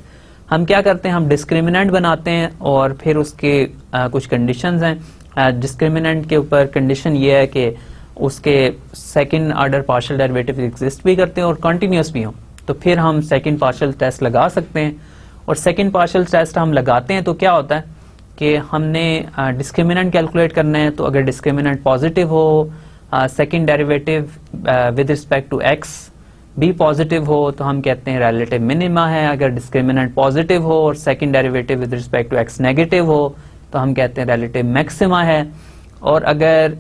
हम क्या करते हैं, हम डिस्क्रिमिनेंट बनाते हैं और फिर उसके कुछ कंडीशंस हैं। डिस्क्रिमिनेंट के ऊपर कंडीशन ये है कि उसके second order partial derivative exist भी करते हैं और कंटिन्यूस भी हों, तो फिर हम सेकंड पार्शियल टेस्ट लगा सकते हैं। और सेकंड पार्शियल टेस्ट हम लगाते हैं तो क्या होता है कि हमने डिस्क्रिमिनेंट कैलकुलेट करना है, तो अगर डिस्क्रिमिनेंट पॉजिटिव हो, second derivative with respect to x भी पॉजिटिव हो तो हम कहते हैं रिलेटिव मिनिमा है। अगर डिस्क्रिमिनेंट पॉजिटिव हो और second derivative with respect to x negative हो तो हम कहते हैं रिलेटिव मैक्सिमा है। और अगर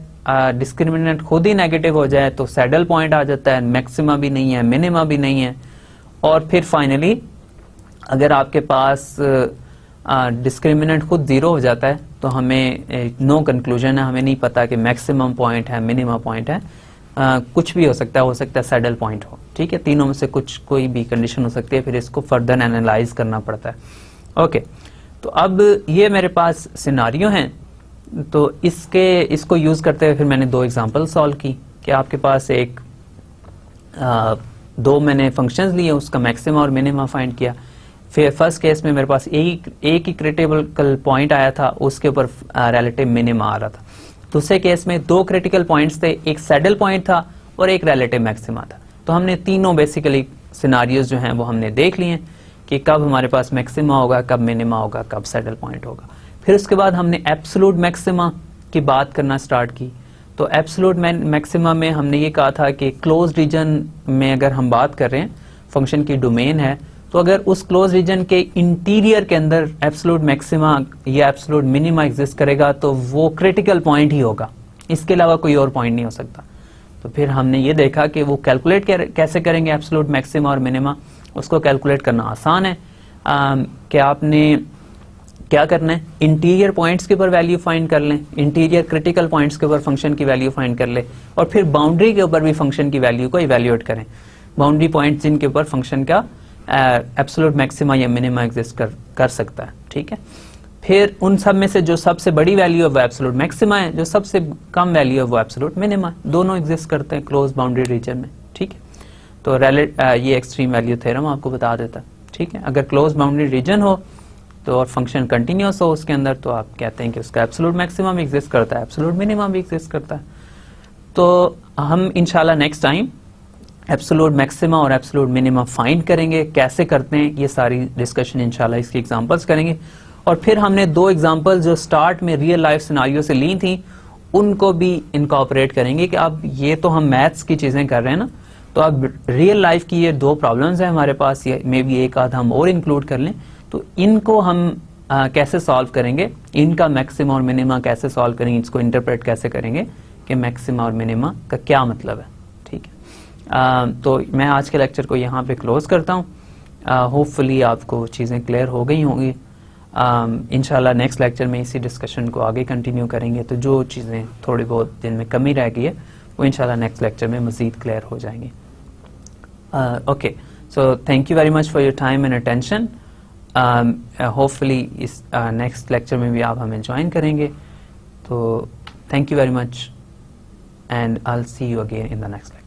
डिस्क्रिमिनेंट खुद ही नेगेटिव हो जाए तो सैडल पॉइंट आ जाता है, मैक्सिमा भी नहीं है, मिनिमा भी नहीं है। और फिर फाइनली अगर आपके पास डिस्क्रिमिनेंट खुद जीरो हो जाता है तो हमें नो कंक्लूजन है, हमें नहीं पता कि मैक्सिमम पॉइंट है, मिनिमा पॉइंट है, कुछ भी हो सकता है सैडल पॉइंट हो, ठीक है। तीनों में से कोई भी कंडीशन हो सकती है, फिर इसको फर्दर एनालाइज करना पड़ता है। ओके, तो अब ये मेरे पास सिनारियो हैं, तो इसको यूज करते हुए फिर मैंने 2 एग्जांपल सॉल्व की कि आपके पास एक 2 मैंने फंक्शंस लिए, उसका मैक्सिमा और मिनिमा फाइंड किया। फिर फर्स्ट केस में मेरे पास एक ही क्रिटिकल पॉइंट आया था, उसके ऊपर रिलेटिव मिनिमा आ रहा था। दूसरे केस में 2 क्रिटिकल पॉइंट्स थे, एक सैडल पॉइंट था और एक रिलेटिव मैक्सिमा था। तो हमने तीनों बेसिकली सिनारियोज जो हैं वो हमने देख लिए कि कब हमारे पास मैक्सिमा होगा, कब मिनिमा होगा, कब सैडल पॉइंट होगा। फिर उसके बाद हमने एब्सोल्यूट मैक्सिमा की बात करना स्टार्ट की। तो एब्सोल्यूट मैक्सिमा में हमने ये कहा था कि क्लोज रीजन में अगर हम बात कर रहे हैं, फंक्शन की डोमेन है, तो अगर उस क्लोज रीजन के इंटीरियर के अंदर एब्सोल्यूट मैक्सिमा या एब्सोल्यूट मिनिमा एग्जिस्ट करेगा तो वो क्रिटिकल पॉइंट ही होगा, इसके अलावा कोई और पॉइंट नहीं हो सकता। तो फिर हमने ये देखा कि वो कैलकुलेट कैसे करेंगे एब्सोल्यूट मैक्सिमा और मिनिमा। उसको कैलकुलेट करना आसान है कि आपने क्या करना है, इंटीरियर पॉइंट्स के ऊपर वैल्यू फाइंड कर लें, इंटीरियर क्रिटिकल पॉइंट्स के ऊपर फंक्शन की वैल्यू फाइंड कर ले, और फिर बाउंड्री के ऊपर भी फंक्शन की वैल्यू को इवेल्युएट करें। बाउंड्री पॉइंट्स जिनके ऊपर फंक्शन का एब्सोल्यूट मैक्सिमा या मिनिमा एग्जिस्ट कर सकता है, ठीक है। फिर उन सब में से जो सबसे बड़ी वैल्यू है वो एब्सोल्यूट मैक्सिमा है, जो सबसे कम वैल्यू है वो एब्सोल्यूट मिनिमा, दोनों एग्जिस्ट करते हैं क्लोज बाउंड्री रीजन में, ठीक है। तो ये एक्सट्रीम वैल्यू थ्योरम आपको बता देता है, ठीक है। अगर क्लोज बाउंड्री रीजन हो तो और फंक्शन कंटिन्यूअस हो उसके अंदर, तो आप कहते हैं कि उसका एब्सोल्यूट मैक्सिमा भी एग्जिस्ट करता है, एब्सोल्यूट मिनिमा भी एग्जिस्ट करता है। तो हम इंशाल्लाह नेक्स्ट टाइम एब्सोल्यूट मैक्सिमा और एब्सोल्यूट मिनिमा फाइंड करेंगे, कैसे करते हैं ये सारी डिस्कशन इंशाल्लाह इसकी एग्जांपल्स करेंगे। और फिर हमने 2 एग्जांपल्स जो स्टार्ट में रियल लाइफ सिनारियो से ली थी उनको भी इनकॉर्पोरेट करेंगे कि अब ये तो हम मैथ्स की चीजें कर रहे हैं ना, तो अब रियल लाइफ की ये 2 प्रॉब्लम्स हैं हमारे पास, ये मे बी एक आध हम और इंक्लूड कर लें, तो इनको हम कैसे सॉल्व करेंगे, इनका मैक्सिमा और मिनिमा कैसे सॉल्व करेंगे, इसको इंटरप्रेट कैसे करेंगे कि मैक्सिमा और मिनिमा का क्या मतलब है। ठीक है, तो मैं आज के लेक्चर को यहाँ पे क्लोज करता हूँ। होपफुली आपको चीज़ें क्लियर हो गई होंगी। इंशाल्लाह नेक्स्ट लेक्चर में इसी डिस्कशन को आगे कंटिन्यू करेंगे, तो जो चीज़ें थोड़ी बहुत जिनमें कमी रह गई है वो इंशाल्लाह नेक्स्ट लेक्चर में मज़ीद क्लियर हो जाएंगी। Okay, so thank you very much for your time and attention. Hopefully इस नेक्स्ट लेक्चर में भी आप हमें ज्वाइन करेंगे। तो thank you very much and I will see you again in the next lecture.